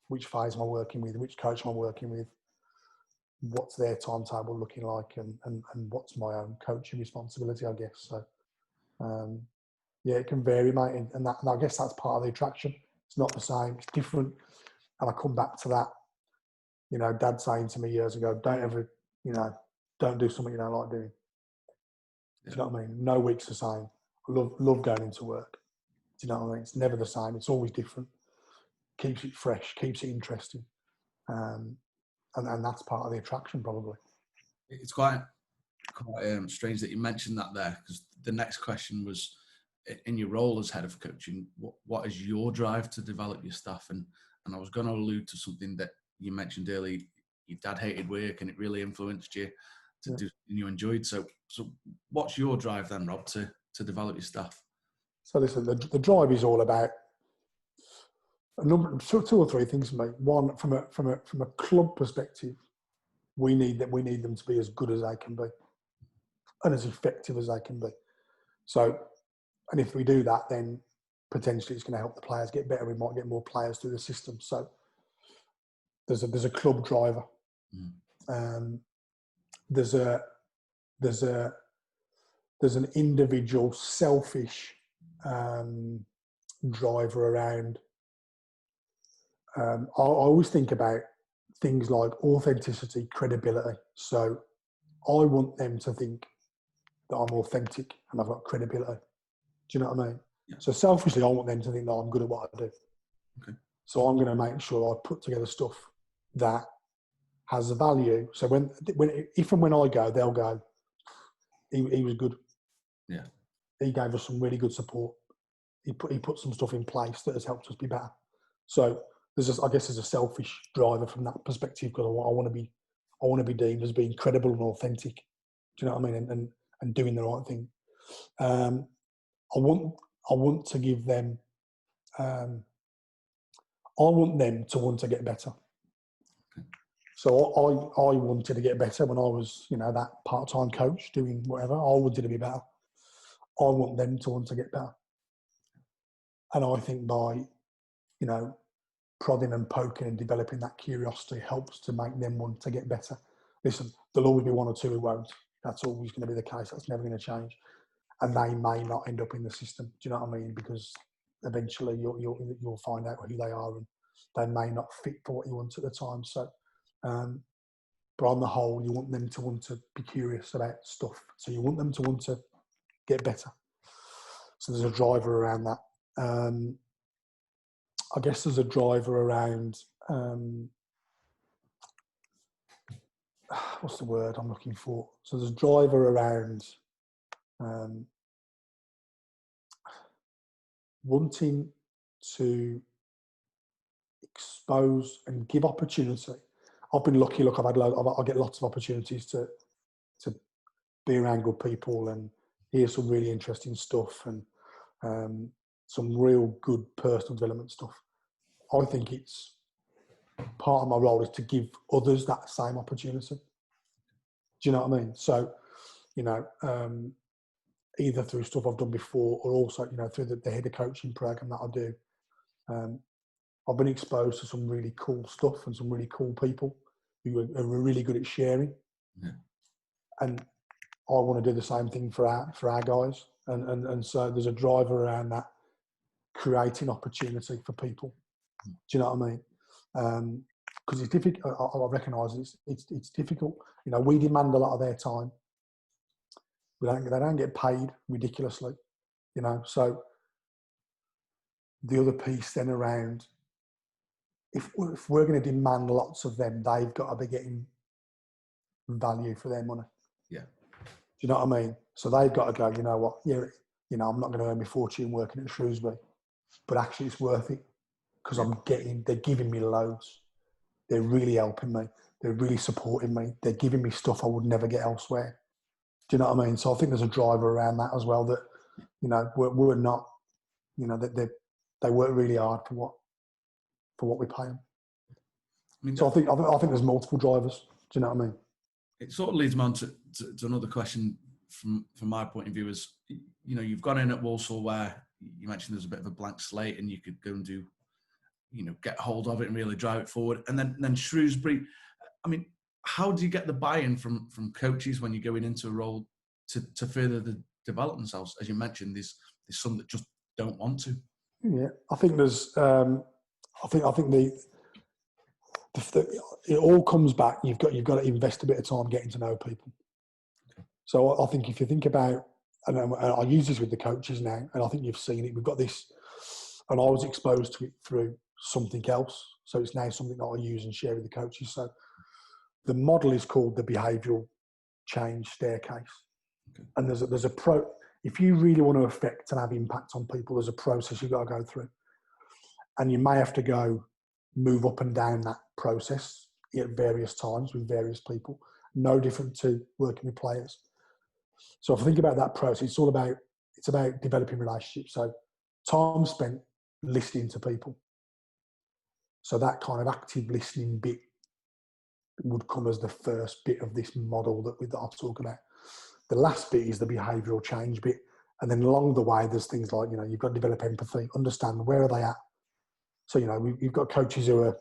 which phase am I working with, which coach am I working with, what's their timetable looking like, and what's my own coaching responsibility, I guess. So, it can vary, mate. And I guess that's part of the attraction. It's not the same, it's different. And I come back to that, Dad saying to me years ago, don't ever, don't do something you don't like doing. Do you know what I mean? No week's the same. I love going into work. Do you know what I mean? It's never the same. It's always different. Keeps it fresh, keeps it interesting. And that's part of the attraction, probably. It's quite strange that you mentioned that there, because the next question was, in your role as head of coaching, what is your drive to develop your staff? And I was going to allude to something that you mentioned earlier. Your dad hated work and it really influenced you to do something you enjoyed. So what's your drive then, Rob, to develop your staff? So listen, the drive is all about two or three things for me. One, from a club perspective, we need them to be as good as they can be and as effective as they can be. So, and if we do that, then potentially it's going to help the players get better. We might get more players through the system. So there's a club driver. There's an individual selfish driver around. I always think about things like authenticity, credibility. So I want them to think that I'm authentic and I've got credibility. Do you know what I mean? Yeah. So selfishly, I want them to think that I'm good at what I do. Okay. So I'm going to make sure I put together stuff that has a value. So if and when I go, they'll go, he was good. Yeah. He gave us some really good support. He put some stuff in place that has helped us be better. So I guess there's a selfish driver from that perspective, because I want to be deemed as being credible and authentic. Do you know what I mean? And doing the right thing. I want to give them. I want them to want to get better. Okay. So I wanted to get better when I was, that part-time coach doing whatever. I wanted to be better. I want them to want to get better. And I think by, prodding and poking and developing that curiosity helps to make them want to get better. Listen, there'll always be one or two who won't. That's always going to be the case. That's never going to change. And they may not end up in the system. Do you know what I mean? Because eventually you'll find out who they are, and they may not fit for what you want at the time. So, but on the whole, you want them to want to be curious about stuff. So you want them to want to get better. So there's a driver around that. I guess there's a driver around, what's the word I'm looking for? So there's a driver around wanting to expose and give opportunity. I've been lucky. Look, I get lots of opportunities to be around good people and hear some really interesting stuff, and some real good personal development stuff. I think it's part of my role is to give others that same opportunity. Do you know what I mean? So, either through stuff I've done before, or also, through the head of coaching program that I do. I've been exposed to some really cool stuff and some really cool people who are really good at sharing. Yeah. And I want to do the same thing for our guys. And so there's a driver around that, creating opportunity for people. Do you know what I mean? Because it's difficult. I recognise it's difficult. We demand a lot of their time. They don't get paid ridiculously. So the other piece then around, if we're going to demand lots of them, they've got to be getting value for their money. Yeah. Do you know what I mean? So they've got to go, you know what, I'm not going to earn my fortune working at Shrewsbury, but actually it's worth it, because they're giving me loads. They're really helping me. They're really supporting me. They're giving me stuff I would never get elsewhere. Do you know what I mean? So I think there's a driver around that as well, that, we're not, they work really hard for what we pay them. So I think there's multiple drivers. Do you know what I mean? It sort of leads me on to another question from my point of view is, you've gone in at Walsall where you mentioned there's a bit of a blank slate and you could go and do, get hold of it and really drive it forward. And then Shrewsbury, I mean, how do you get the buy-in from coaches when you're going into a role to further develop themselves? As you mentioned, there's some that just don't want to. Yeah, I think there's, I think it all comes back. You've got to invest a bit of time getting to know people. Okay. So I think if you think about, and I use this with the coaches now, and I think you've seen it. We've got this, and I was exposed to it through something else. So it's now something that I use and share with the coaches. So the model is called the behavioural change staircase. Okay. And there's a if you really want to affect and have impact on people, there's a process you've got to go through. And you may have to move up and down that process at various times with various people, no different to working with players. So if I think about that process, it's about developing relationships. So time spent listening to people. So that kind of active listening bit would come as the first bit of this model that I'll talk about. The last bit is the behavioural change bit. And then along the way, there's things like, you've got to develop empathy, understand where are they at. So, you've got coaches who are,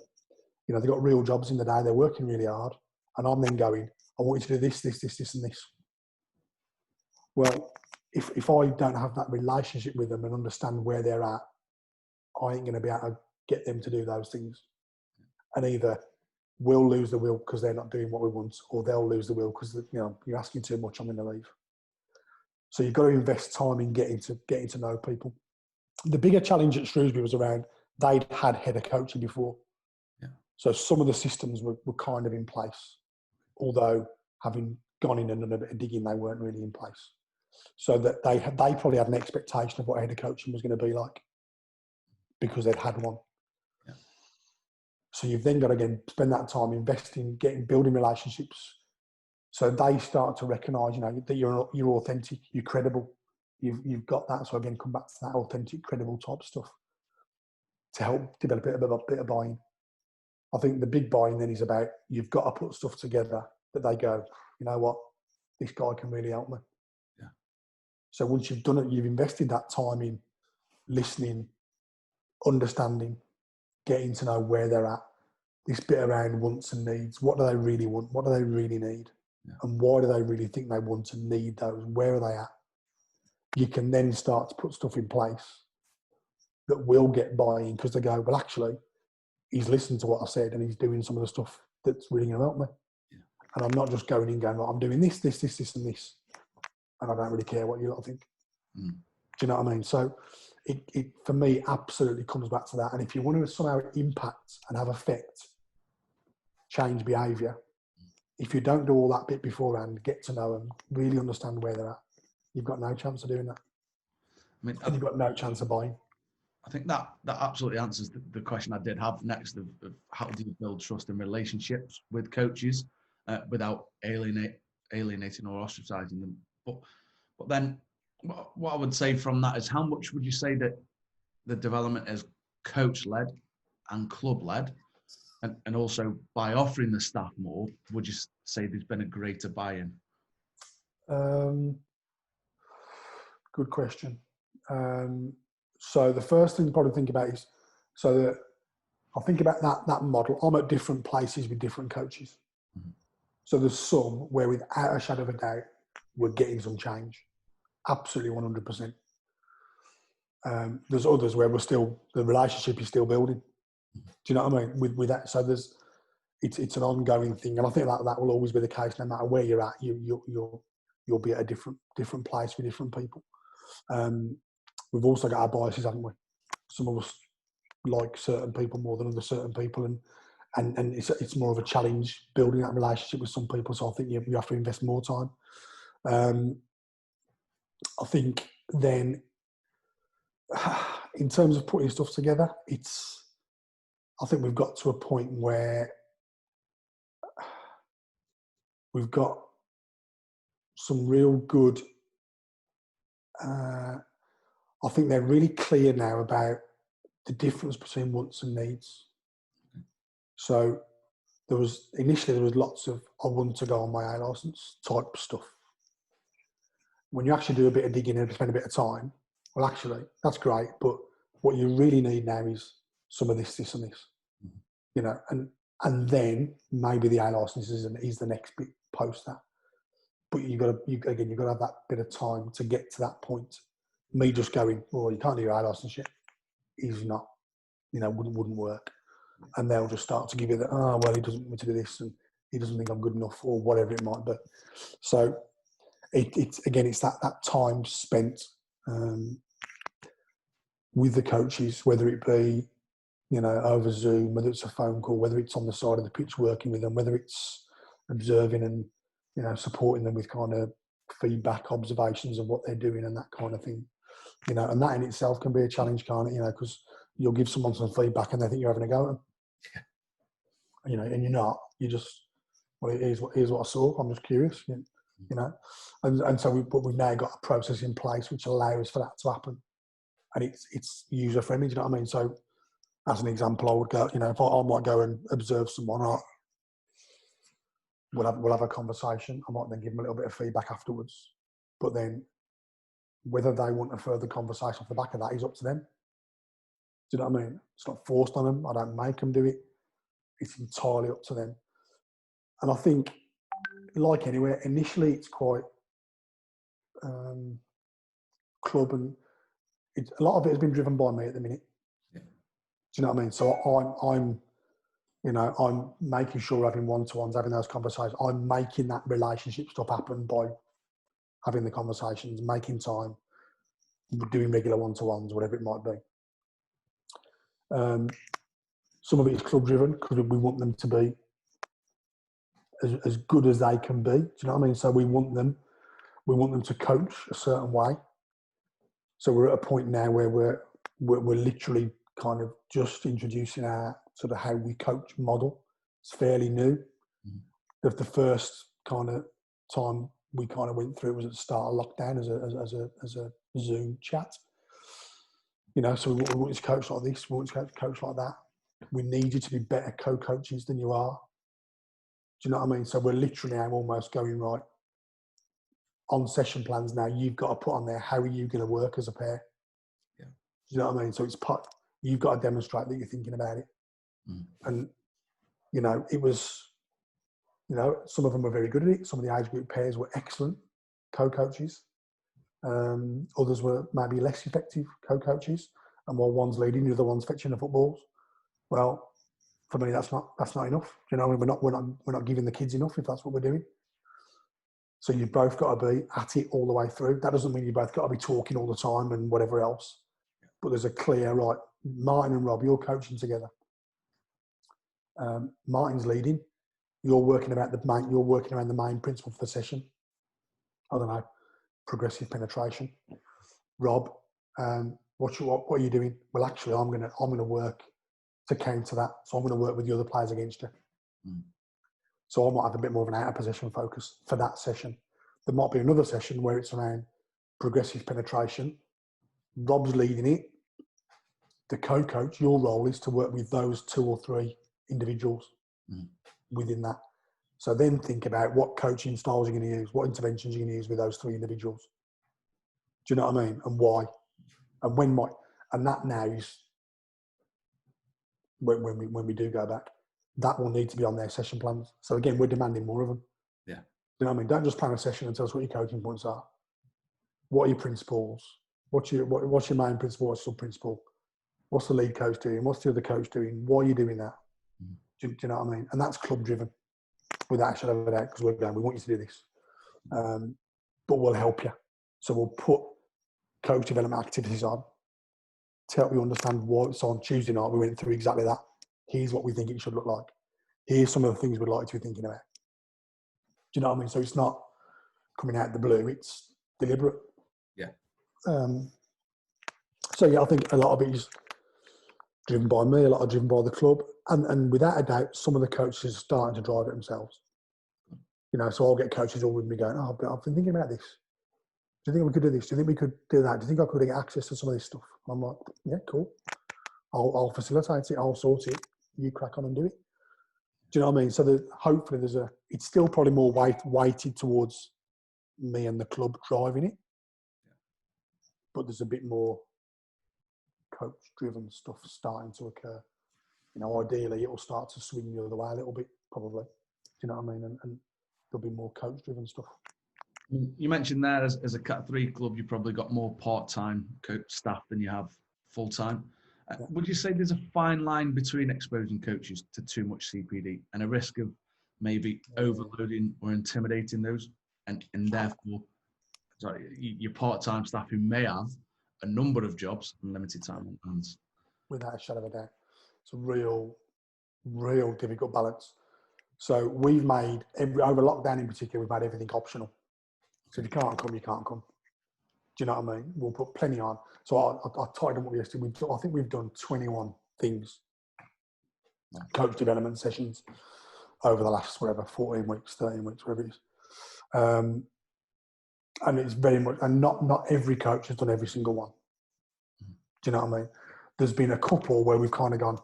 they've got real jobs in the day, they're working really hard. And I'm then going, I want you to do this, this, this, this, and this. Well, if I don't have that relationship with them and understand where they're at, I ain't going to be able to get them to do those things. And either we'll lose the will because they're not doing what we want, or they'll lose the will because, you're asking too much, I'm going to leave. So you've got to invest time in getting to know people. The bigger challenge at Shrewsbury was around they'd had head of coaching before. Yeah. So some of the systems were kind of in place, although having gone in and done a bit of digging, they weren't really in place. So that they probably had an expectation of what head of coaching was going to be like because they'd had one. Yeah. So you've then got to again spend that time investing, building relationships. So they start to recognise, that you're authentic, you're credible. You've got that. So again, come back to that authentic, credible type stuff to help develop a bit of buy-in. I think the big buy-in then is about you've got to put stuff together that they go, you know what, this guy can really help me. Yeah. So once you've done it, you've invested that time in listening, understanding, getting to know where they're at. This bit around wants and needs. What do they really want? What do they really need? Yeah. And why do they really think they want and need those? Where are they at? You can then start to put stuff in place that will get buy-in because they go, well, actually, he's listened to what I said and he's doing some of the stuff that's really going to help me. Yeah. And I'm not just going in going, I'm doing this, and this. And I don't really care what you lot think. Mm. Do you know what I mean? So it for me, absolutely comes back to that. And if you want to somehow impact and have effect, change behaviour, if you don't do all that bit beforehand, get to know them, really understand where they're at, you've got no chance of doing that. And you've got no chance of buying. I think that absolutely answers the question I did have next of how do you build trust and relationships with coaches without alienating or ostracizing them. But then what I would say from that is how much would you say that the development is coach-led and club-led? And also by offering the staff more, would you say there's been a greater buy-in? Good question. So the first thing to probably think about is, so that I think about that model. I'm at different places with different coaches. Mm-hmm. So there's some where without a shadow of a doubt, we're getting some change. Absolutely 100%. There's others where the relationship is still building. Do you know what I mean? With that, so it's an ongoing thing. And I think that will always be the case no matter where you're at, you'll be at a different place with different people. We've also got our biases, haven't we? Some of us like certain people more than other certain people, and it's more of a challenge building that relationship with some people. So I think you have to invest more time. I think then, in terms of putting stuff together, I think we've got to a point where we've got some real good. I think they're really clear now about the difference between wants and needs. So initially there was lots of I want to go on my A licence type stuff. When you actually do a bit of digging and spend a bit of time, well, actually that's great, but what you really need now is some of this, and this, and then maybe the A licence is the next bit post that. But you've got to have that bit of time to get to that point. Me just going, well, you can't do your A licence yet, is not, wouldn't work. And they'll just start to give you he doesn't want me to do this and he doesn't think I'm good enough or whatever it might be. So it's that time spent with the coaches, whether it be, over Zoom, whether it's a phone call, whether it's on the side of the pitch working with them, whether it's observing and, supporting them with kind of feedback, observations of what they're doing and that kind of thing. And that in itself can be a challenge, can't it? Because you'll give someone some feedback and they think you're having a go at them. And you're not. You just, well, here's what I saw. I'm just curious, And so we've now got a process in place which allows for that to happen. And it's user friendly, do you know what I mean? So as an example, I would go, if I might go and observe someone, we'll have a conversation. I might then give them a little bit of feedback afterwards. But then whether they want a further conversation off the back of that is up to them. Do you know what I mean? It's not forced on them. I don't make them do it. It's entirely up to them. And I think, like anywhere, initially it's quite club, and a lot of it has been driven by me at the minute. Yeah. Do you know what I mean? So I'm making sure we're having one-to-ones, having those conversations. I'm making that relationship stuff happen by having the conversations, making time, doing regular one-to-ones, whatever it might be. Some of it is club driven because we want them to be as good as they can be. Do you know what I mean? So we want them to coach a certain way. So we're at a point now where we're literally kind of just introducing our sort of how we coach model. It's fairly new. The first kind of time we kind of went through was at the start of lockdown as a Zoom chat. You know, so we want to coach like this, we want to coach like that. We need you to be better co-coaches than you are. Do you know what I mean? So we're literally now almost going, right, on session plans now, you've got to put on there, how are you going to work as a pair? Yeah. Do you know what I mean? So you've got to demonstrate that you're thinking about it. And, you know, it was, you know, some of them were very good at it. Some of the age group pairs were excellent co-coaches. Others were maybe less effective co-coaches. And while one's leading, the other one's fetching the footballs. Well, for me, that's not enough. You know, we're not giving the kids enough if that's what we're doing. So you've both got to be at it all the way through. That doesn't mean you both got to be talking all the time and whatever else. But there's a clear, right, Martin and Rob, you're coaching together. Martin's leading. You're working around the main principle for the session. I don't know, progressive penetration. Rob, what are you doing? Well, actually, I'm gonna work to counter that. So I'm going to work with the other players against you. So I might have a bit more of an out of possession focus for that session. There might be another session where it's around progressive penetration. Rob's leading it. The co-coach, your role is to work with those 2 or 3 individuals within that. So then think about what coaching styles you're going to use, what interventions you're going to use with those 3 individuals. Do you know what I mean? And why? And when might? And that now is, when we do go back, that will need to be on their session plans. So again, we're demanding more of them. Yeah. You know what I mean? Don't just plan a session and tell us what your coaching points are. What are your principles? What's your main principle? What's your sub-principle? What's the lead coach doing? What's the other coach doing? Why are you doing that? Do you know what I mean? And that's club driven, without a shadow of a doubt, because we're going, we want you to do this. But we'll help you. So we'll put coach development activities on to help you understand what. So on Tuesday night, we went through exactly that. Here's what we think it should look like. Here's some of the things we'd like to be thinking about. Do you know what I mean? So it's not coming out of the blue, it's deliberate. Yeah. So yeah, I think a lot of it is driven by me, a lot of driven by the club. And without a doubt, some of the coaches are starting to drive it themselves. You know, so I'll get coaches all with me going, oh, I've been thinking about this. Do you think we could do this? Do you think we could do that? Do you think I could get access to some of this stuff? I'm like, yeah, cool. I'll facilitate it. I'll sort it. You crack on and do it. Do you know what I mean? So hopefully it's still probably more weighted towards me and the club driving it. But there's a bit more coach-driven stuff starting to occur. You know, ideally, it'll start to swing the other way a little bit, probably. Do you know what I mean? And there'll be more coach-driven stuff. You mentioned there, as a Cat 3 club, you've probably got more part-time coach staff than you have full-time. Yeah. Would you say there's a fine line between exposing coaches to too much CPD and a risk of maybe overloading or intimidating those, and therefore, your part-time staff who may have a number of jobs and limited time on hands? Without a shadow of a doubt. It's a real difficult balance. So we've made, over lockdown in particular, we've made everything optional. So if you can't come, you can't come. Do you know what I mean? We'll put plenty on. So I tied them up yesterday. I think we've done 21 things, coach development sessions over the last, 14 weeks, 13 weeks, whatever it is. And it's very much, and not every coach has done every single one. Do you know what I mean? There's been a couple where we've kind of gone,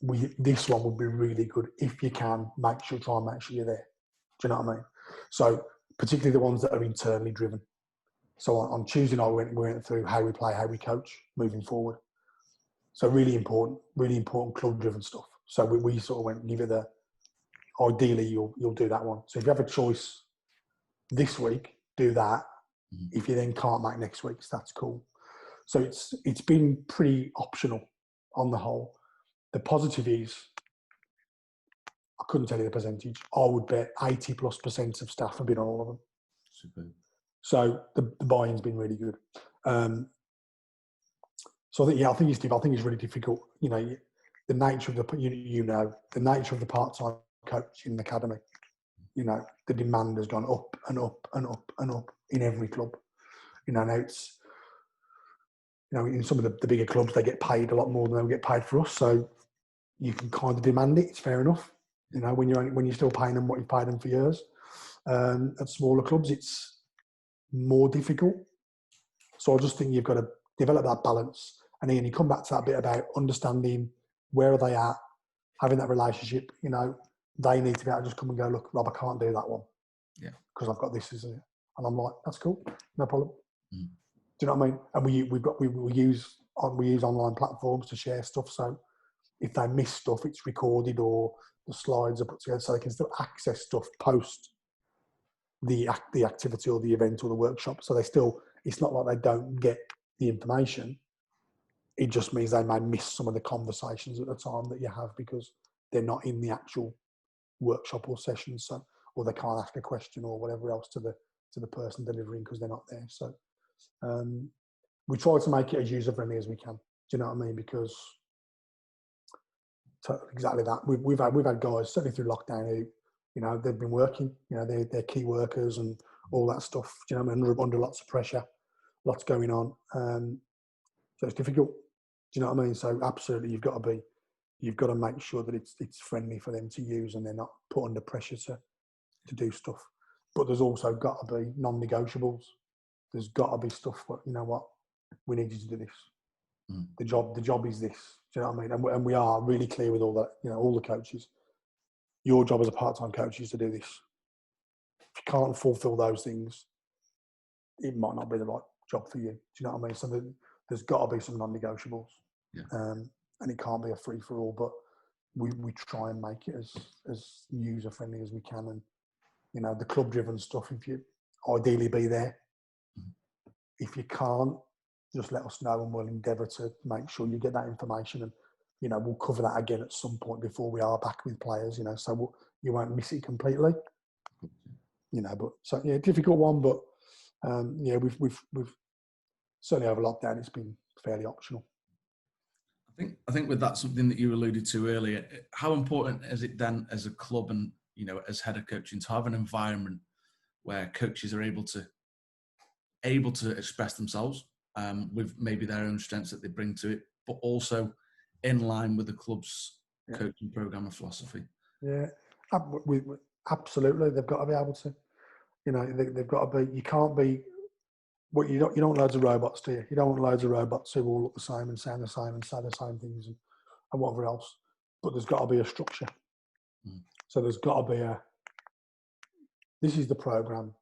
this one would be really good if you can try and make sure you're there. Do you know what I mean? So particularly the ones that are internally driven. So on Tuesday night, we went through how we play, how we coach moving forward. So really important club-driven stuff. So we sort of went, give it ideally you'll do that one. So if you have a choice this week, do that. If you then can't make next week's, that's cool. So it's been pretty optional on the whole. The positive is, I couldn't tell you the percentage. I would bet 80+% of staff have been on all of them. Super. So the buy-in's been really good. So I think, yeah, I think it's really difficult. You know, the nature of the nature of the part-time coach in the academy. You know, the demand has gone up and up and up and up in every club. You know, now it's, you know, in some of the bigger clubs, they get paid a lot more than they'll get paid for us. So you can kind of demand it. It's fair enough. You know, when you're still paying them what you've paid them for years. At smaller clubs, it's more difficult. So I just think you've got to develop that balance. And then you come back to that bit about understanding where are they at, having that relationship. You know, they need to be able to just come and go, look, Rob, I can't do that one. Yeah. Because I've got this, isn't it? And I'm like, that's cool, no problem. Mm. Do you know what I mean? And we use online platforms to share stuff. So if they miss stuff, it's recorded or the slides are put together so they can still access stuff post the activity or the event or the workshop. So it's not like they don't get the information. It just means they may miss some of the conversations at the time that you have because they're not in the actual workshop or session. So, or they can't ask a question or whatever else to the person delivering because they're not there. So we try to make it as user friendly as we can. Do you know what I mean? Because exactly that. We've had guys certainly through lockdown who, you know, they've been working. You know, they're key workers and all that stuff. Do you know what I mean? Under lots of pressure, lots going on. So it's difficult. Do you know what I mean? So absolutely, you've got to make sure that it's friendly for them to use and they're not put under pressure to do stuff. But there's also got to be non-negotiables. There's got to be stuff that, you know what, we need you to do this. Mm. The job is this. Do you know what I mean? And we are really clear with all that, you know, all the coaches. Your job as a part-time coach is to do this. If you can't fulfill those things, it might not be the right job for you. Do you know what I mean? So there's got to be some non-negotiables. Yeah. And it can't be a free-for-all, but we try and make it as user-friendly as we can. And, you know, the club-driven stuff, if you ideally be there. Mm-hmm. If you can't, just let us know and we'll endeavour to make sure you get that information. And, you know, we'll cover that again at some point before we are back with players, you know, so you won't miss it completely. You know, but so, yeah, difficult one, but yeah, we've certainly over lockdown, it's been fairly optional. I think with that, something that you alluded to earlier, how important is it then as a club and, you know, as head of coaching to have an environment where coaches are able to express themselves with maybe their own strengths that they bring to it, but also in line with the club's coaching program and philosophy? Yeah, absolutely. They've got to be able to, you know, they've got to be, you can't be, what you don't want loads of robots, do you? You don't want loads of robots who all look the same and sound the same and say the same things and whatever else. But there's got to be a structure. Mm. So there's got to be this is the program.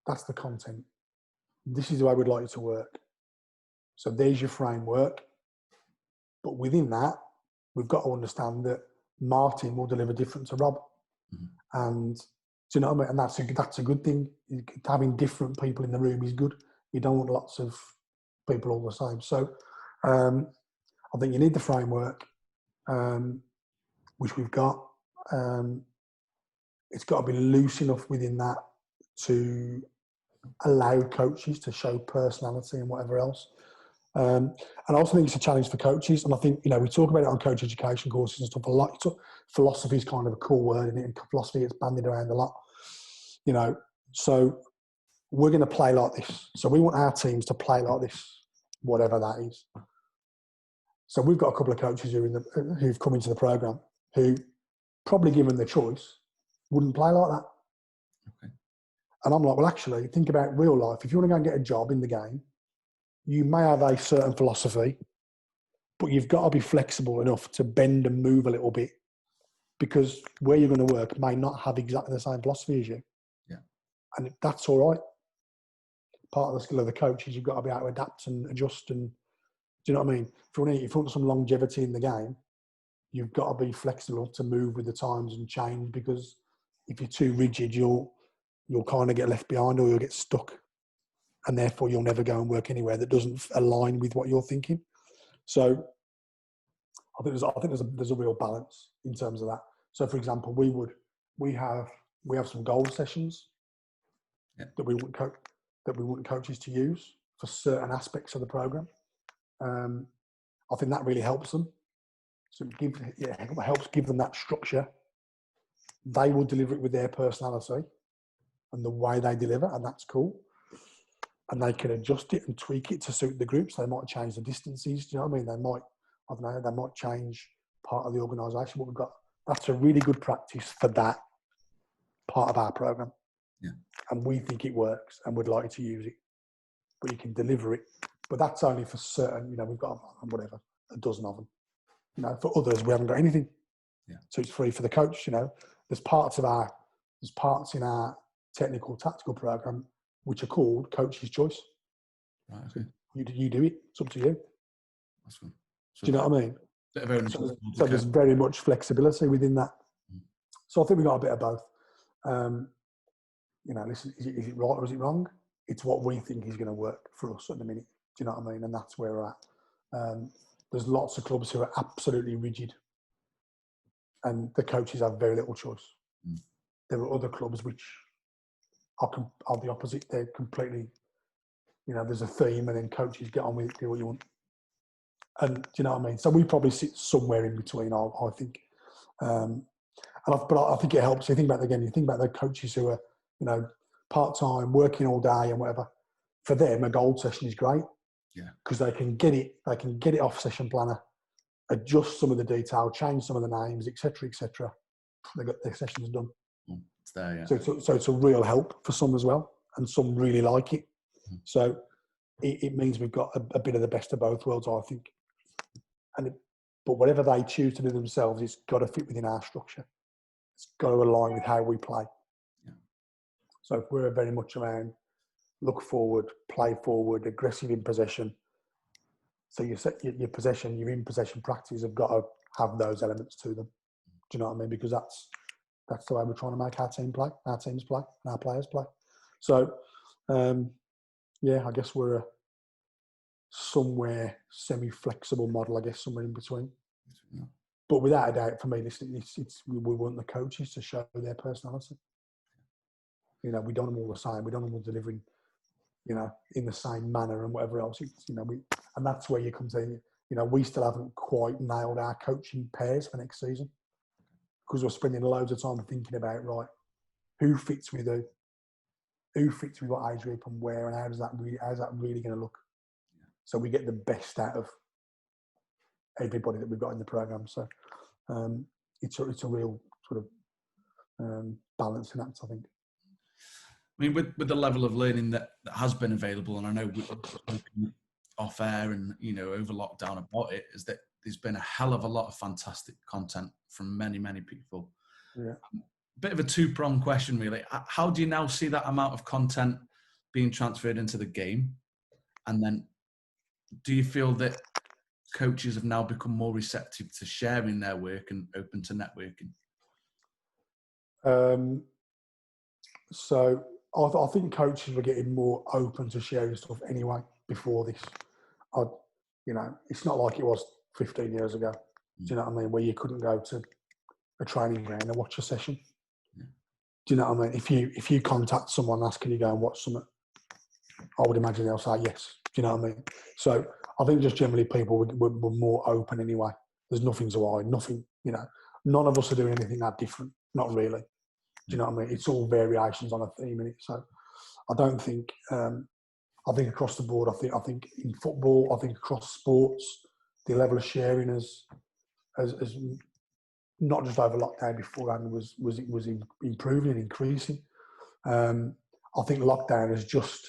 That's the content. This is the way we'd like you to work. So there's your framework. But within that, we've got to understand that Martin will deliver different to Rob. Mm-hmm. And do you know what I mean? And that's a good thing. Having different people in the room is good. You don't want lots of people all the same. So I think you need the framework, which we've got. It's got to be loose enough within that to allow coaches to show personality and whatever else. And I also think it's a challenge for coaches. And I think, you know, we talk about it on coach education courses and stuff a lot. Philosophy is kind of a cool word, and philosophy gets bandied around a lot. You know, so we're going to play like this. So we want our teams to play like this, whatever that is. So we've got a couple of coaches who've come into the program who, probably given the choice, wouldn't play like that. Okay. And I'm like, well, actually, think about real life. If you want to go and get a job in the game, you may have a certain philosophy, but you've got to be flexible enough to bend and move a little bit, because where you're going to work may not have exactly the same philosophy as you. Yeah. And that's all right. Part of the skill of the coach is you've got to be able to adapt and adjust. And do you know what I mean? If you want some longevity in the game, you've got to be flexible to move with the times and change, because if you're too rigid, you'll kind of get left behind, or you'll get stuck. And therefore you'll never go and work anywhere that doesn't align with what you're thinking. So I think there's a real balance in terms of that. So for example, we have some goal sessions that we want coaches to use. for certain aspects of the program. I think that really helps them. So it helps give them that structure. They will deliver it with their personality and the way they deliver, and that's cool. And they can adjust it and tweak it to suit the groups. They might change the distances. Do you know what I mean? They might, I don't know, they might change part of the organisation. But we've got, that's a really good practice for that part of our program. Yeah. And we think it works and we'd like you to use it. But you can deliver it. But that's only for certain, you know, we've got whatever, a dozen of them. You know, for others, we haven't got anything. Yeah. So it's free for the coach, you know. There's parts in our technical tactical program which are called coach's choice. Right, okay. You do it. It's up to you. That's fun. So do you know what I mean? Bit of ownership. So there's very much flexibility within that. So I think we've got a bit of both. You know, listen, is it right or is it wrong? It's what we think is going to work for us at the minute. Do you know what I mean? And that's where we're at. There's lots of clubs who are absolutely rigid and the coaches have very little choice. There are other clubs which are the opposite. They're completely, you know, there's a theme and then coaches get on with it, do what you want. And do you know what I mean? So we probably sit somewhere in between, I think. But I think it helps. You think about the coaches who are, you know, part-time, working all day and whatever. For them, a gold session is great. Yeah. Because they can get it off session planner, adjust some of the detail, change some of the names, etc., etc. They got their sessions done. It's there, yeah. So it's a real help for some as well, and some really like it. So it means we've got a bit of the best of both worlds, I think. But whatever they choose to do themselves, it's got to fit within our structure. It's got to align with how we play. Yeah. So if we're very much around look forward, play forward, aggressive in possession. So your possession, your in possession practices have got to have those elements to them. Do you know what I mean? Because that's the way we're trying to make our teams play, and our players play. So, I guess we're a somewhere semi-flexible model, I guess, somewhere in between. Yeah. But without a doubt, for me, we want the coaches to show their personality. You know, we don't want them all the same. We don't want them all delivering, you know, in the same manner and whatever else. And that's where you come to, you know, we still haven't quite nailed our coaching pairs for next season because we're spending loads of time thinking about, right, who fits with who fits with what age group and where, and how's that really going to look? Yeah. So we get the best out of everybody that we've got in the program. So it's a real sort of balancing act, I think. I mean, with the level of learning that has been available, and I know we've off air and, you know, over lockdown about it, is that there's been a hell of a lot of fantastic content from many, many people. Yeah. Bit of a two-pronged question, really. How do you now see that amount of content being transferred into the game? And then do you feel that coaches have now become more receptive to sharing their work and open to networking? So I think coaches were getting more open to sharing stuff anyway before this. You know, it's not like it was 15 years ago. Do you know what I mean? Where you couldn't go to a training ground and watch a session. Yeah. Do you know what I mean? If you contact someone and ask, can you go and watch something? I would imagine they'll say yes. Do you know what I mean? So I think just generally people were more open anyway. There's nothing to hide, nothing, you know. None of us are doing anything that different. Not really. Do you know what I mean? It's all variations on a theme in it. So I don't think, I think across the board, I think in football, I think across sports, the level of sharing has not just over lockdown beforehand was improving and increasing. I think lockdown has just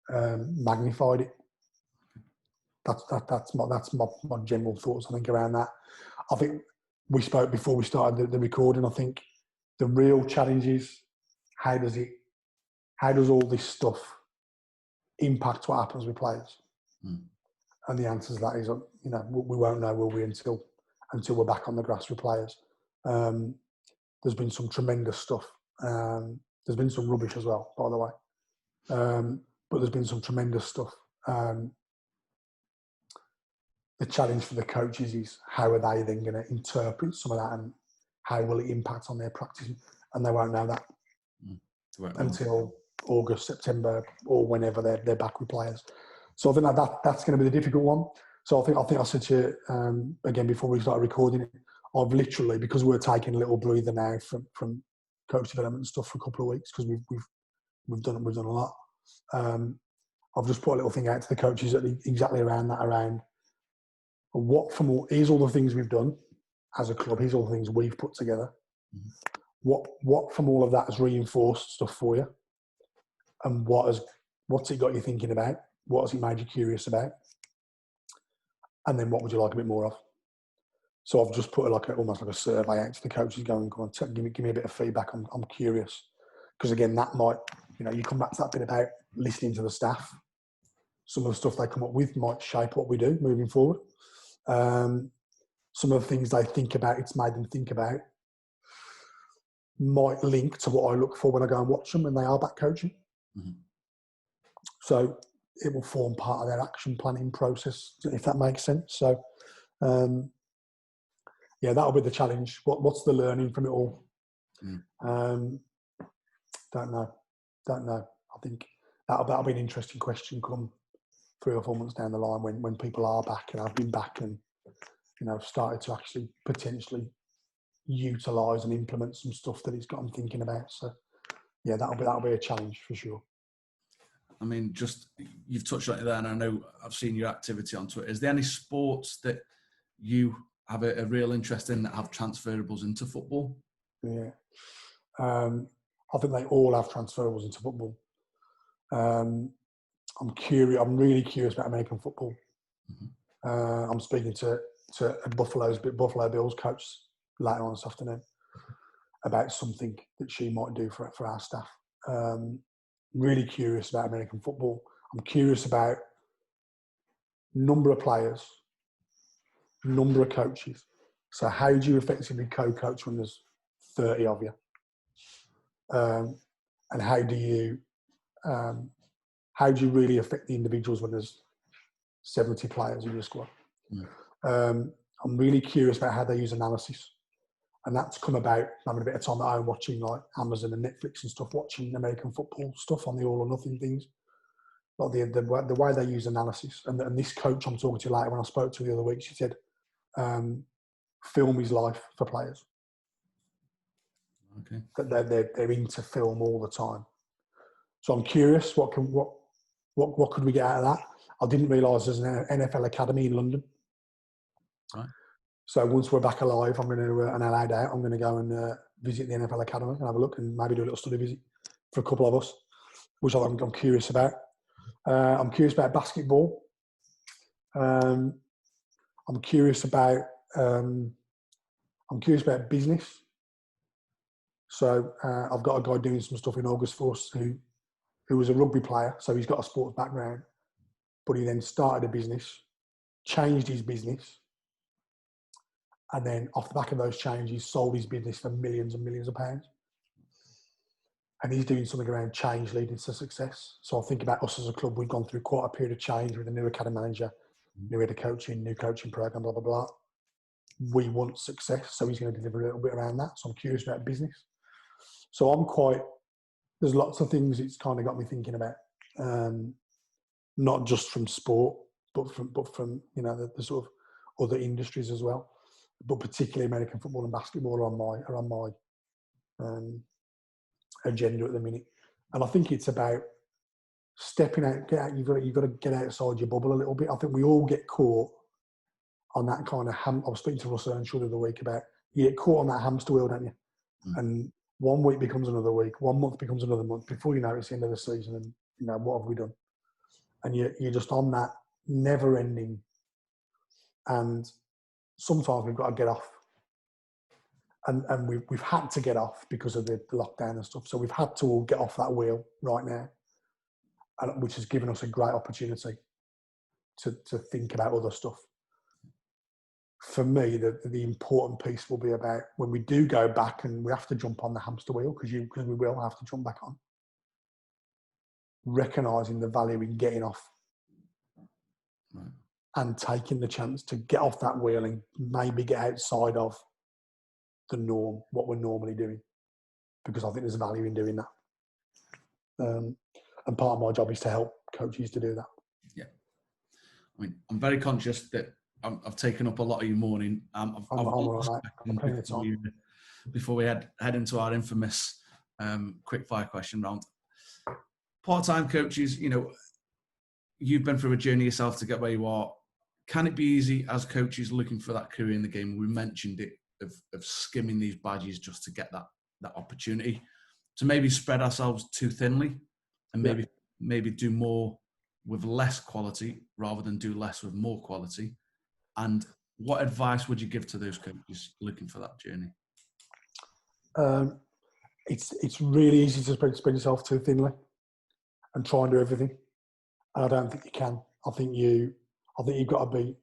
magnified it. That's my general thoughts, I think, around that. I think we spoke before we started the recording. I think the real challenge is how does all this stuff impact what happens with players? And the answer to that is, you know, we won't know, will we, until we're back on the grass with players. There's been some tremendous stuff. There's been some rubbish as well, by the way. But there's been some tremendous stuff. The challenge for the coaches is how are they then going to interpret some of that and how will it impact on their practice? And they won't know that until August, September, or whenever they're back with players. So I think that's going to be the difficult one. So I think I said to you again before we started recording it, I've literally, because we're taking a little breather now from coach development and stuff for a couple of weeks, because we've done a lot. I've just put a little thing out to the coaches exactly around that, around here's all the things we've done as a club, here's all the things we've put together. What from all of that has reinforced stuff for you, and what's it got you thinking about? What has it made you curious about? And then what would you like a bit more of? So I've just put almost like a survey out to the coaches, going, "Come on, give me a bit of feedback. I'm curious," because again, that might, you come back to that bit about listening to the staff. Some of the stuff they come up with might shape what we do moving forward. Some of the things they think about, it's made them think about, might link to what I look for when I go and watch them when they are back coaching. Mm-hmm. So it will form part of their action planning process, if that makes sense. So, that'll be the challenge. What's the learning from it all? Don't know. I think that'll be an interesting question come 3 or 4 months down the line when people are back and have been back and started to actually potentially utilise and implement some stuff that it's got them thinking about. So that'll be a challenge for sure. I mean, you've touched on it there, and I know I've seen your activity on Twitter. Is there any sports that you have a real interest in that have transferables into football? Yeah, I think they all have transferables into football. I'm curious. I'm really curious about American football. Mm-hmm. I'm speaking to a Buffalo Bills coach later on this afternoon about something that she might do for our staff. Really curious about American football. I'm curious about number of players, number of coaches. So how do you effectively co-coach when there's 30 of you? And how do you really affect the individuals when there's 70 players in your squad? I'm really curious about how they use analysis. And that's come about having a bit of time at home watching like Amazon and Netflix and stuff, watching American football stuff on the all or nothing things. Like the way they use analysis. And this coach I'm talking to later, when I spoke to her the other week, she said, film is life for players. Okay. That they're into film all the time. So I'm curious, what could we get out of that? I didn't realise there's an NFL academy in London. Right. So once we're back alive, I'm going to, and allowed out, I'm going to go and visit the NFL Academy and have a look and maybe do a little study visit for a couple of us, which I'm curious about. I'm curious about basketball. I'm curious about business. So I've got a guy doing some stuff in August for us who was a rugby player, so he's got a sports background, but he then started a business, changed his business, and then off the back of those changes, sold his business for millions and millions of pounds. And he's doing something around change leading to success. So I think about us as a club, we've gone through quite a period of change with a new academy manager, new head of coaching, new coaching program, blah, blah, blah. We want success, so he's going to deliver a little bit around that. So I'm curious about business. So there's lots of things it's kind of got me thinking about, not just from sport, but from the sort of other industries as well. But particularly American football and basketball are on my agenda at the minute. And I think it's about stepping out. You've got to get outside your bubble a little bit. I think we all get caught on that kind of. I was speaking to Russ Earnshaw the other week about you get caught on that hamster wheel, don't you? And 1 week becomes another week, 1 month becomes another month. Before you know, it's the end of the season, and what have we done? And you're just on that never ending. And sometimes we've got to get off. And we've had to get off because of the lockdown and stuff. So we've had to all get off that wheel right now, which has given us a great opportunity to think about other stuff. For me, the important piece will be about when we do go back and we have to jump on the hamster wheel, because we will have to jump back on, recognising the value in getting off. Right. And taking the chance to get off that wheel and maybe get outside of the norm, what we're normally doing, because I think there's value in doing that. And part of my job is to help coaches to do that. Yeah. I mean, I'm very conscious that I've taken up a lot of your morning. Before we head into our infamous quick fire question round. Part-time coaches, you've been through a journey yourself to get where you are. Can it be easy as coaches looking for that career in the game? We mentioned it of skimming these badges just to get that opportunity to maybe spread ourselves too thinly and maybe do more with less quality rather than do less with more quality. And what advice would you give to those coaches looking for that journey? It's really easy to spread yourself too thinly and try and do everything. And I don't think you can. I think you've got to be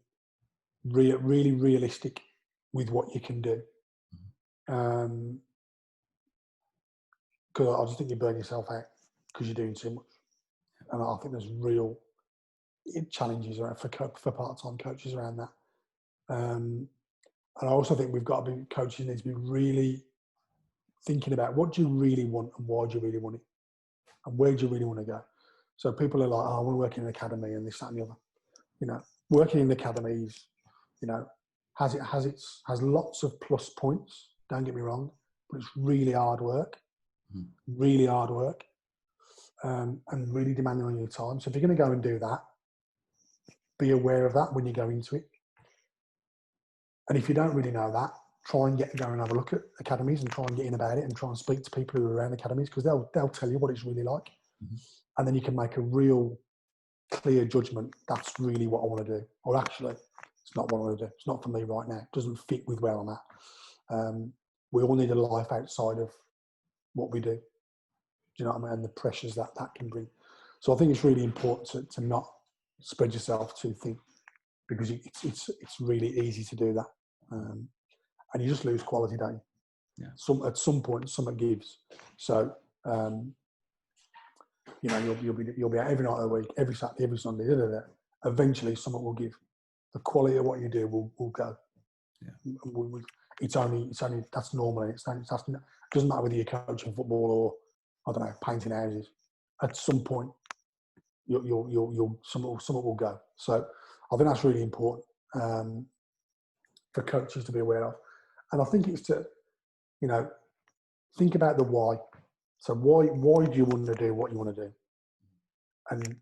really realistic with what you can do. Because I just think you burn yourself out because you're doing too much. And I think there's real challenges for part-time coaches around that. And I also think coaches need to be really thinking about what do you really want and why do you really want it and where do you really want to go. So people are like, I want to work in an academy and this, that and the other. Working in the academies, has lots of plus points, don't get me wrong, but it's really hard work, and really demanding on your time. So if you're going to go and do that, be aware of that when you go into it. And if you don't really know that, try and go and have a look at academies and try and get in about it and try and speak to people who are around academies because they'll tell you what it's really like. Mm-hmm. And then you can make a real clear judgment. That's really what I want to do. Or actually, it's not what I want to do. It's not for me right now. It doesn't fit with where I'm at. We all need a life outside of what we do. Do you know what I mean? And the pressures that can bring. So I think it's really important to not spread yourself too thin because it's really easy to do that. And you just lose quality, don't you? Yeah. At some point, something gives. So, you'll be out every night of the week, every Saturday, every Sunday. Eventually, something will give. The quality of what you do will go. Yeah. It's only that's normal. It doesn't matter whether you're coaching football or I don't know, painting houses. At some point, something will go. So, I think that's really important for coaches to be aware of. And I think it's to, think about the why. So why do you want to do what you want to do? And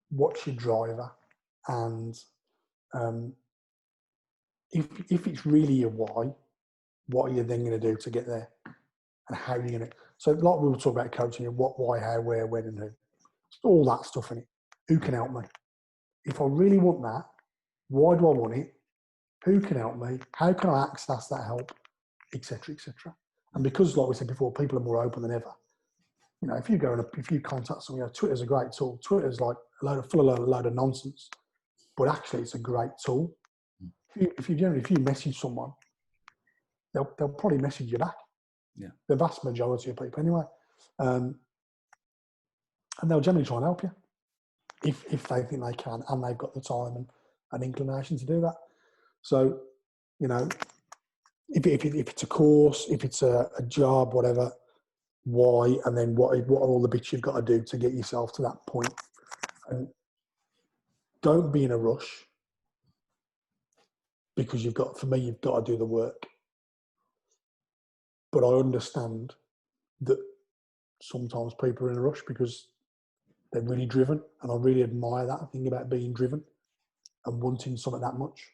what's your driver? And if it's really your why, what are you then going to do to get there? And how are you going to... So like we were talking about coaching, what, why, how, where, when and who. All that stuff in it. Who can help me? If I really want that, why do I want it? Who can help me? How can I access that help? Etc. etc. And because, like we said before, people are more open than ever. If you contact someone, Twitter's a great tool. Twitter's like a load of nonsense, but actually it's a great tool. If you message someone, they'll probably message you back. Yeah, the vast majority of people anyway, and they'll generally try and help you if they think they can and they've got the time and inclination to do that. So, if it's a course, if it's a job, whatever, why, and then what are all the bits you've got to do to get yourself to that point. And don't be in a rush because you've got to do the work. But I understand that sometimes people are in a rush because they're really driven, and I really admire that thing about being driven and wanting something that much.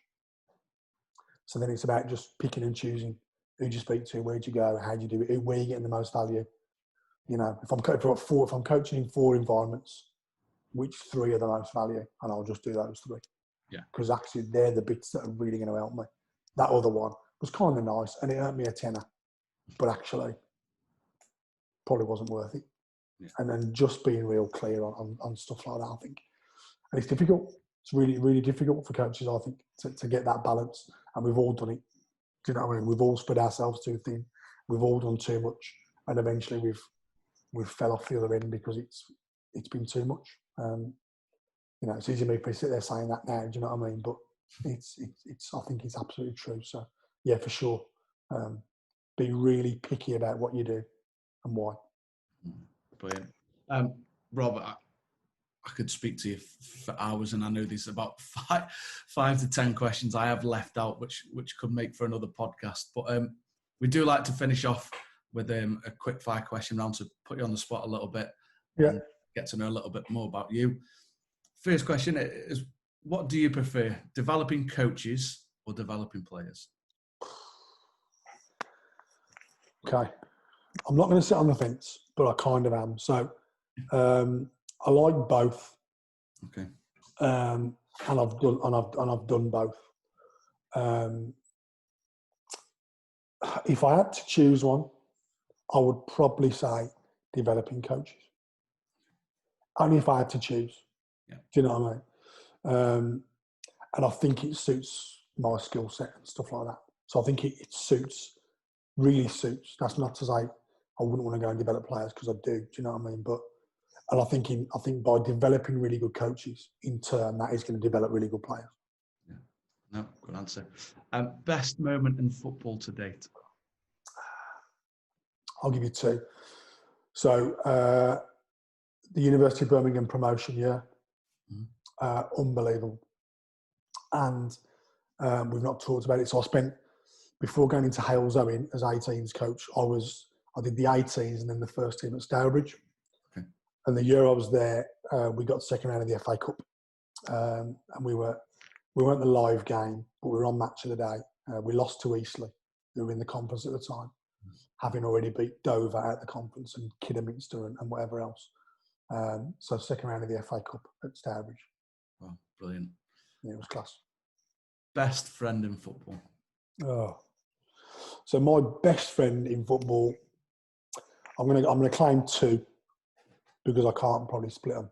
So then it's about just picking and choosing who do you speak to, where do you go, how do you do it, where are you getting the most value. If I'm coaching in 4 environments, which 3 are the most value, and I'll just do those 3. Yeah. Because actually they're the bits that are really going to help me. That other one was kind of nice and it earned me a tenner, but actually probably wasn't worth it. Yeah. And then just being real clear on stuff like that, I think. And it's difficult. It's really, really difficult for coaches, I think, to get that balance. And we've all done it. Do you know what I mean? We've all spread ourselves too thin. We've all done too much. And eventually we've fell off the other end because it's been too much. It's easy for me to sit there saying that now, do you know what I mean? But it's I think it's absolutely true. So yeah, for sure. Be really picky about what you do and why. Brilliant. Robert, I could speak to you for hours, and I know there's about five to 10 questions I have left out, which could make for another podcast. But we do like to finish off with a quick fire question round to put you on the spot a little bit and get to know a little bit more about you. First question is, what do you prefer, developing coaches or developing players? Okay. I'm not going to sit on the fence, but I kind of am. So I like both. Okay. And I've done both. If I had to choose one, I would probably say developing coaches. Only if I had to choose. Yeah. Do you know what I mean? And I think it suits my skill set and stuff like that. So I think it really suits. That's not to say I wouldn't want to go and develop players, because I do. Do you know what I mean? And I think by developing really good coaches, in turn, that is going to develop really good players. Yeah. No, good answer. Best moment in football to date? I'll give you two. So the University of Birmingham promotion year, unbelievable. And we've not talked about it. So I spent, before going into Hales Owen as 18s coach, I did the 18s and then the first team at Stourbridge. Okay. And the year I was there, we got second round of the FA Cup. And we weren't the live game, but we were on match of the day. We lost to Eastleigh, who were in the conference at the time, having already beat Dover at the conference and Kidderminster and whatever else. So second round of the FA Cup at Stourbridge. Wow, brilliant. Yeah, it was class. Best friend in football? Oh. So my best friend in football, I'm gonna claim two, because I can't probably split them.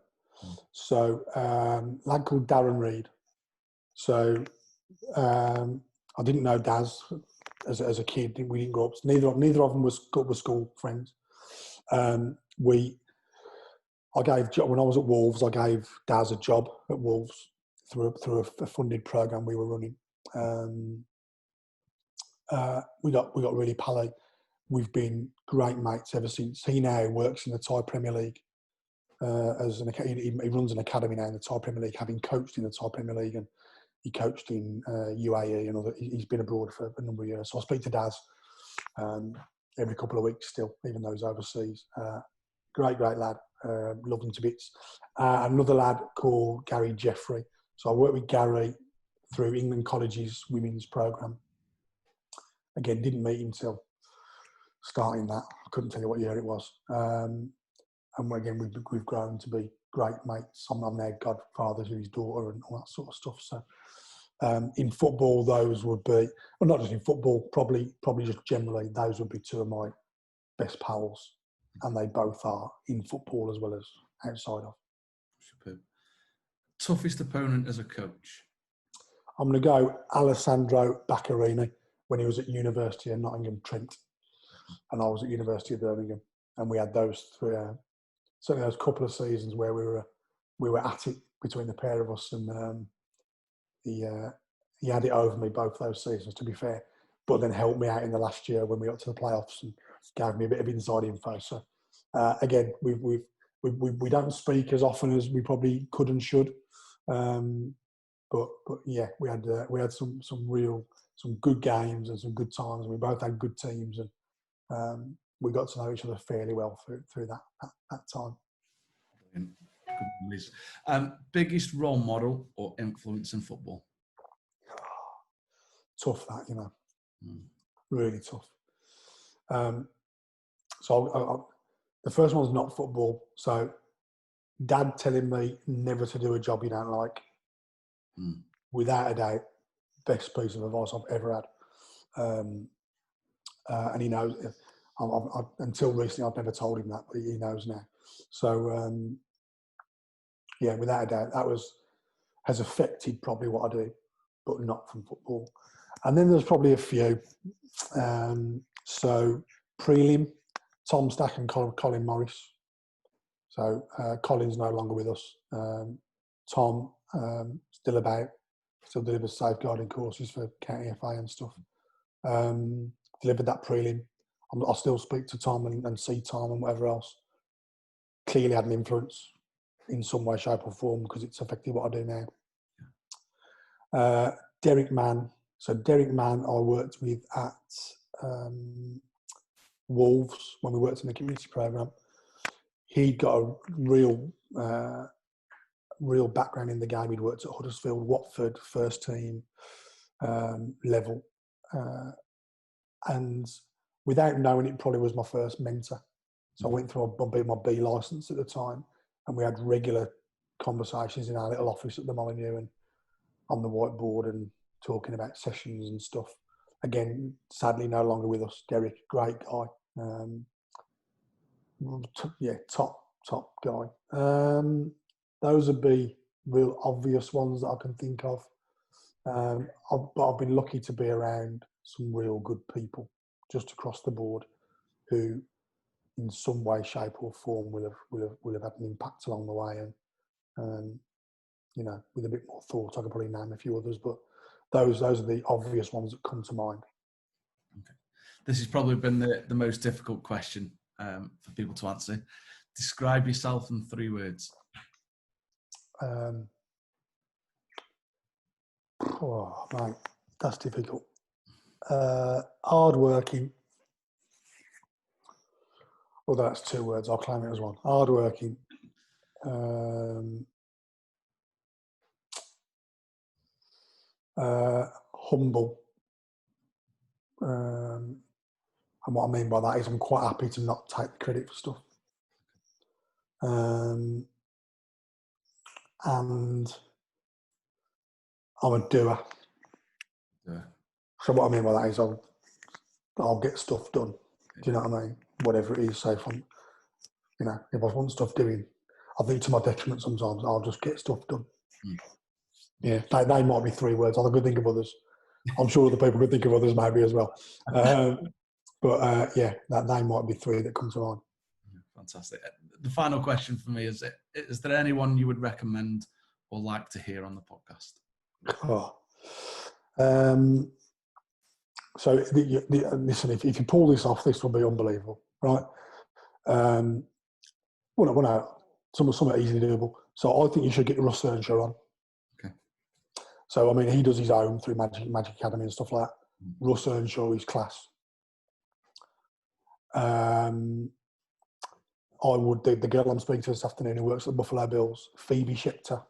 So a lad called Darren Reed. So I didn't know Daz as a kid. We didn't grow up. Neither of them was school friends. When I was at Wolves, I gave Daz a job at Wolves through a funded program we were running. We got really pally. We've been great mates ever since. He now works in the Thai Premier League he runs an academy now in the Thai Premier League, having coached in the Thai Premier League, and he coached in UAE and other. He's been abroad for a number of years. So I speak to Daz every couple of weeks still, even though he's overseas. Great lad. Love him to bits. Another lad called Gary Jeffrey. So I worked with Gary through England College's women's programme. Again, didn't meet him till starting that. I couldn't tell you what year it was. And again, we've grown to be great mates. I'm now godfather to his daughter and all that sort of stuff. So in football, those would be, well, not just in football, probably just generally, those would be two of my best pals. And they both are in football as well as outside of. Superb. Toughest opponent as a coach? I'm going to go Alessandro Baccarini when he was at University of Nottingham Trent, and I was at University of Birmingham, and we had those three. Certainly, those couple of seasons where we were at it between the pair of us, and he had it over me both those seasons, to be fair. But then helped me out in the last year when we got to the playoffs and gave me a bit of inside info. So again, we don't speak as often as we probably could and should, but yeah, we had some good games and some good times. We both had good teams, and we got to know each other fairly well through that time. Biggest role model or influence in football? Tough, that, you know. Really tough. So the first one's not football. So Dad telling me never to do a job you don't like, without a doubt, best piece of advice I've ever had. And he knows. Until recently, I've never told him that, but he knows now. So yeah, without a doubt, that has affected probably what I do, but not from football. And then there's probably a few. So prelim, Tom Stack and Colin Morris. So Colin's no longer with us. Tom still about, still delivers safeguarding courses for county FA and stuff. Delivered that prelim. I still speak to Tom and see Tom and whatever else. clearly had an influence in some way, shape or form because it's affected what I do now. Derek Mann. So Derek Mann I worked with at Wolves when we worked in the community programme. He got a real background in the game. He'd worked at Huddersfield, Watford, first team level. And without knowing it, probably was my first mentor. So I went through my B licence at the time, and we had regular conversations in our little office at the Molyneux and on the whiteboard and talking about sessions and stuff. Again, sadly, no longer with us. Derek, great guy. Top guy. Those would be real obvious ones that I can think of. But I've been lucky to be around some real good people just across the board who, in some way, shape, or form, will have had an impact along the way. And with a bit more thought, I could probably name a few others, but those are the obvious ones that come to mind. Okay. This has probably been the most difficult question for people to answer. Describe yourself in 3 words. Oh, mate, that's difficult. Hard-working. Although that's 2 words, I'll claim it as one. Hard-working. Humble. And what I mean by that is I'm quite happy to not take the credit for stuff. And I'm a doer. Yeah. So what I mean by that is I'll get stuff done. Do you know what I mean? Whatever it is. So if I want stuff doing, I think to my detriment sometimes, I'll just get stuff done. Yeah, they might be 3 words. I could think of others. I'm sure other people could think of others maybe as well. But they might be 3 that come to mind. Fantastic. The final question for me is there anyone you would recommend or like to hear on the podcast? So listen, if you pull this off, this will be unbelievable, right? Somewhat easily doable. So I think you should get Russ Earnshaw on. Okay. So I mean, he does his own through Magic Academy and stuff like that. Russ Earnshaw is class. I would do the girl I'm speaking to this afternoon who works at the Buffalo Bills, Phoebe Schechter.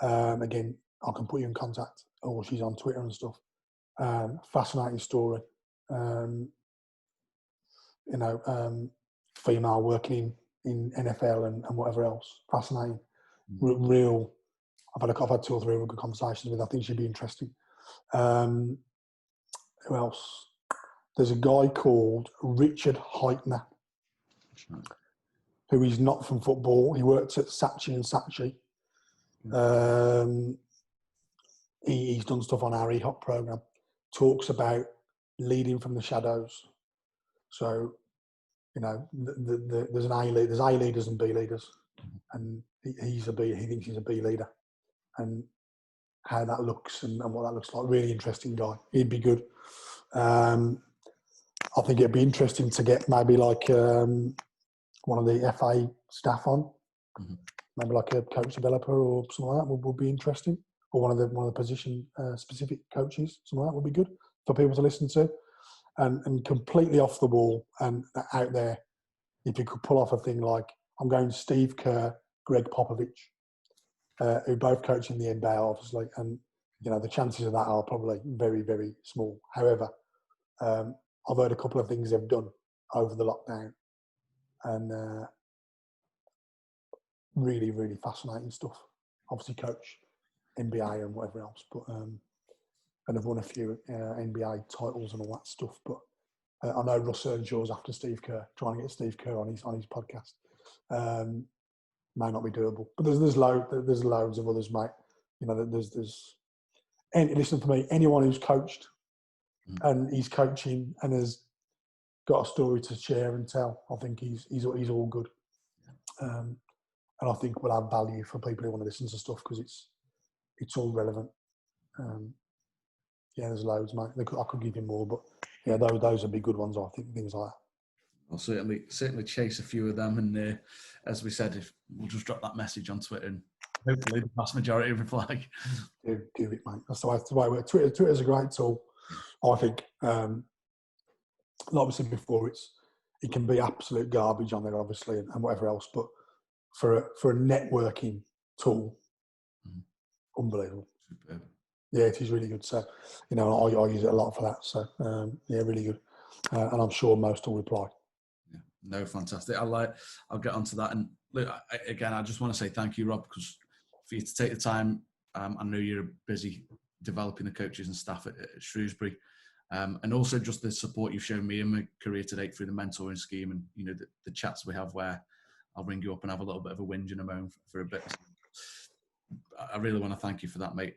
Again, I can put you in contact, or she's on Twitter and stuff. Fascinating story. Female working in NFL and whatever else. Fascinating. Real. I've had 2 or 3 good conversations with. I think she'd be interesting. Who else? There's a guy called Richard Heitner, who is not from football. He works at Saatchi and Saatchi. He's done stuff on our EHOP program. Talks about leading from the shadows. So, there's there's A leaders and B leaders, and he thinks he's a B leader, and how that looks and what that looks like. Really interesting guy. He'd be good. I think it'd be interesting to get maybe like one of the FA staff on, maybe like a coach developer or something like that would be interesting, or one of the position specific coaches, something like that would be good for people to listen to, and completely off the wall and out there. If you could pull off a thing like, I'm going Steve Kerr, Greg Popovich, who both coach in the NBA, obviously, and the chances of that are probably very, very small. However, I've heard a couple of things they've done over the lockdown, and really, really fascinating stuff. Obviously, coach NBA and whatever else, but and I've won a few NBA titles and all that stuff. But I know Russ Earnshaw's after Steve Kerr, trying to get Steve Kerr on his podcast. May not be doable, but there's loads of others, mate. And listen, for me, anyone who's coached and he's coaching and has got a story to share and tell, I think he's all good. And I think will have value for people who want to listen to stuff because it's all relevant. There's loads, mate. I could give you more, but those would be good ones. I think things like that. I'll certainly chase a few of them, and as we said, if we'll just drop that message on Twitter, and hopefully the vast majority reply. Do it, mate. That's the way it works. Twitter's a great tool, I think. Like we said before, it can be absolute garbage on there, obviously, and whatever else. But for a networking tool, unbelievable. Superb. Yeah, it is really good. So, I use it a lot for that. So, yeah, really good. And I'm sure most will reply. Yeah. No, fantastic. I'll get onto that. And look, again, I just want to say thank you, Rob, because for you to take the time, I know you're busy developing the coaches and staff at Shrewsbury. And also just the support you've shown me in my career to date through the mentoring scheme, and the chats we have where I'll ring you up and have a little bit of a whinge and a moan for a bit. I really want to thank you for that, mate.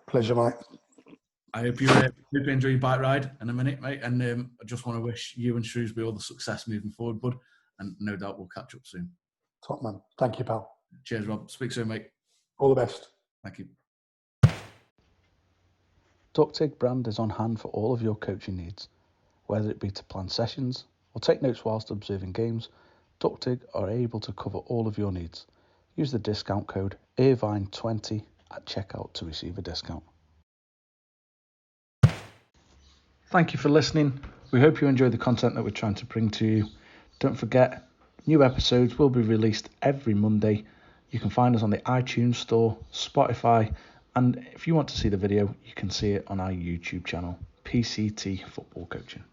Pleasure, mate. I hope you enjoy your bike ride in a minute, mate. And I just want to wish you and Shrewsbury all the success moving forward, bud. And no doubt we'll catch up soon. Top man. Thank you, pal. Cheers, Rob. Speak soon, mate. All the best. Thank you. Ductig brand is on hand for all of your coaching needs. Whether it be to plan sessions or take notes whilst observing games, Ductig are able to cover all of your needs. Use the discount code Irvine20 at checkout to receive a discount. Thank you for listening. We hope you enjoy the content that we're trying to bring to you. Don't forget, new episodes will be released every Monday. You can find us on the iTunes Store, Spotify, and if you want to see the video, you can see it on our YouTube channel, PCT Football Coaching.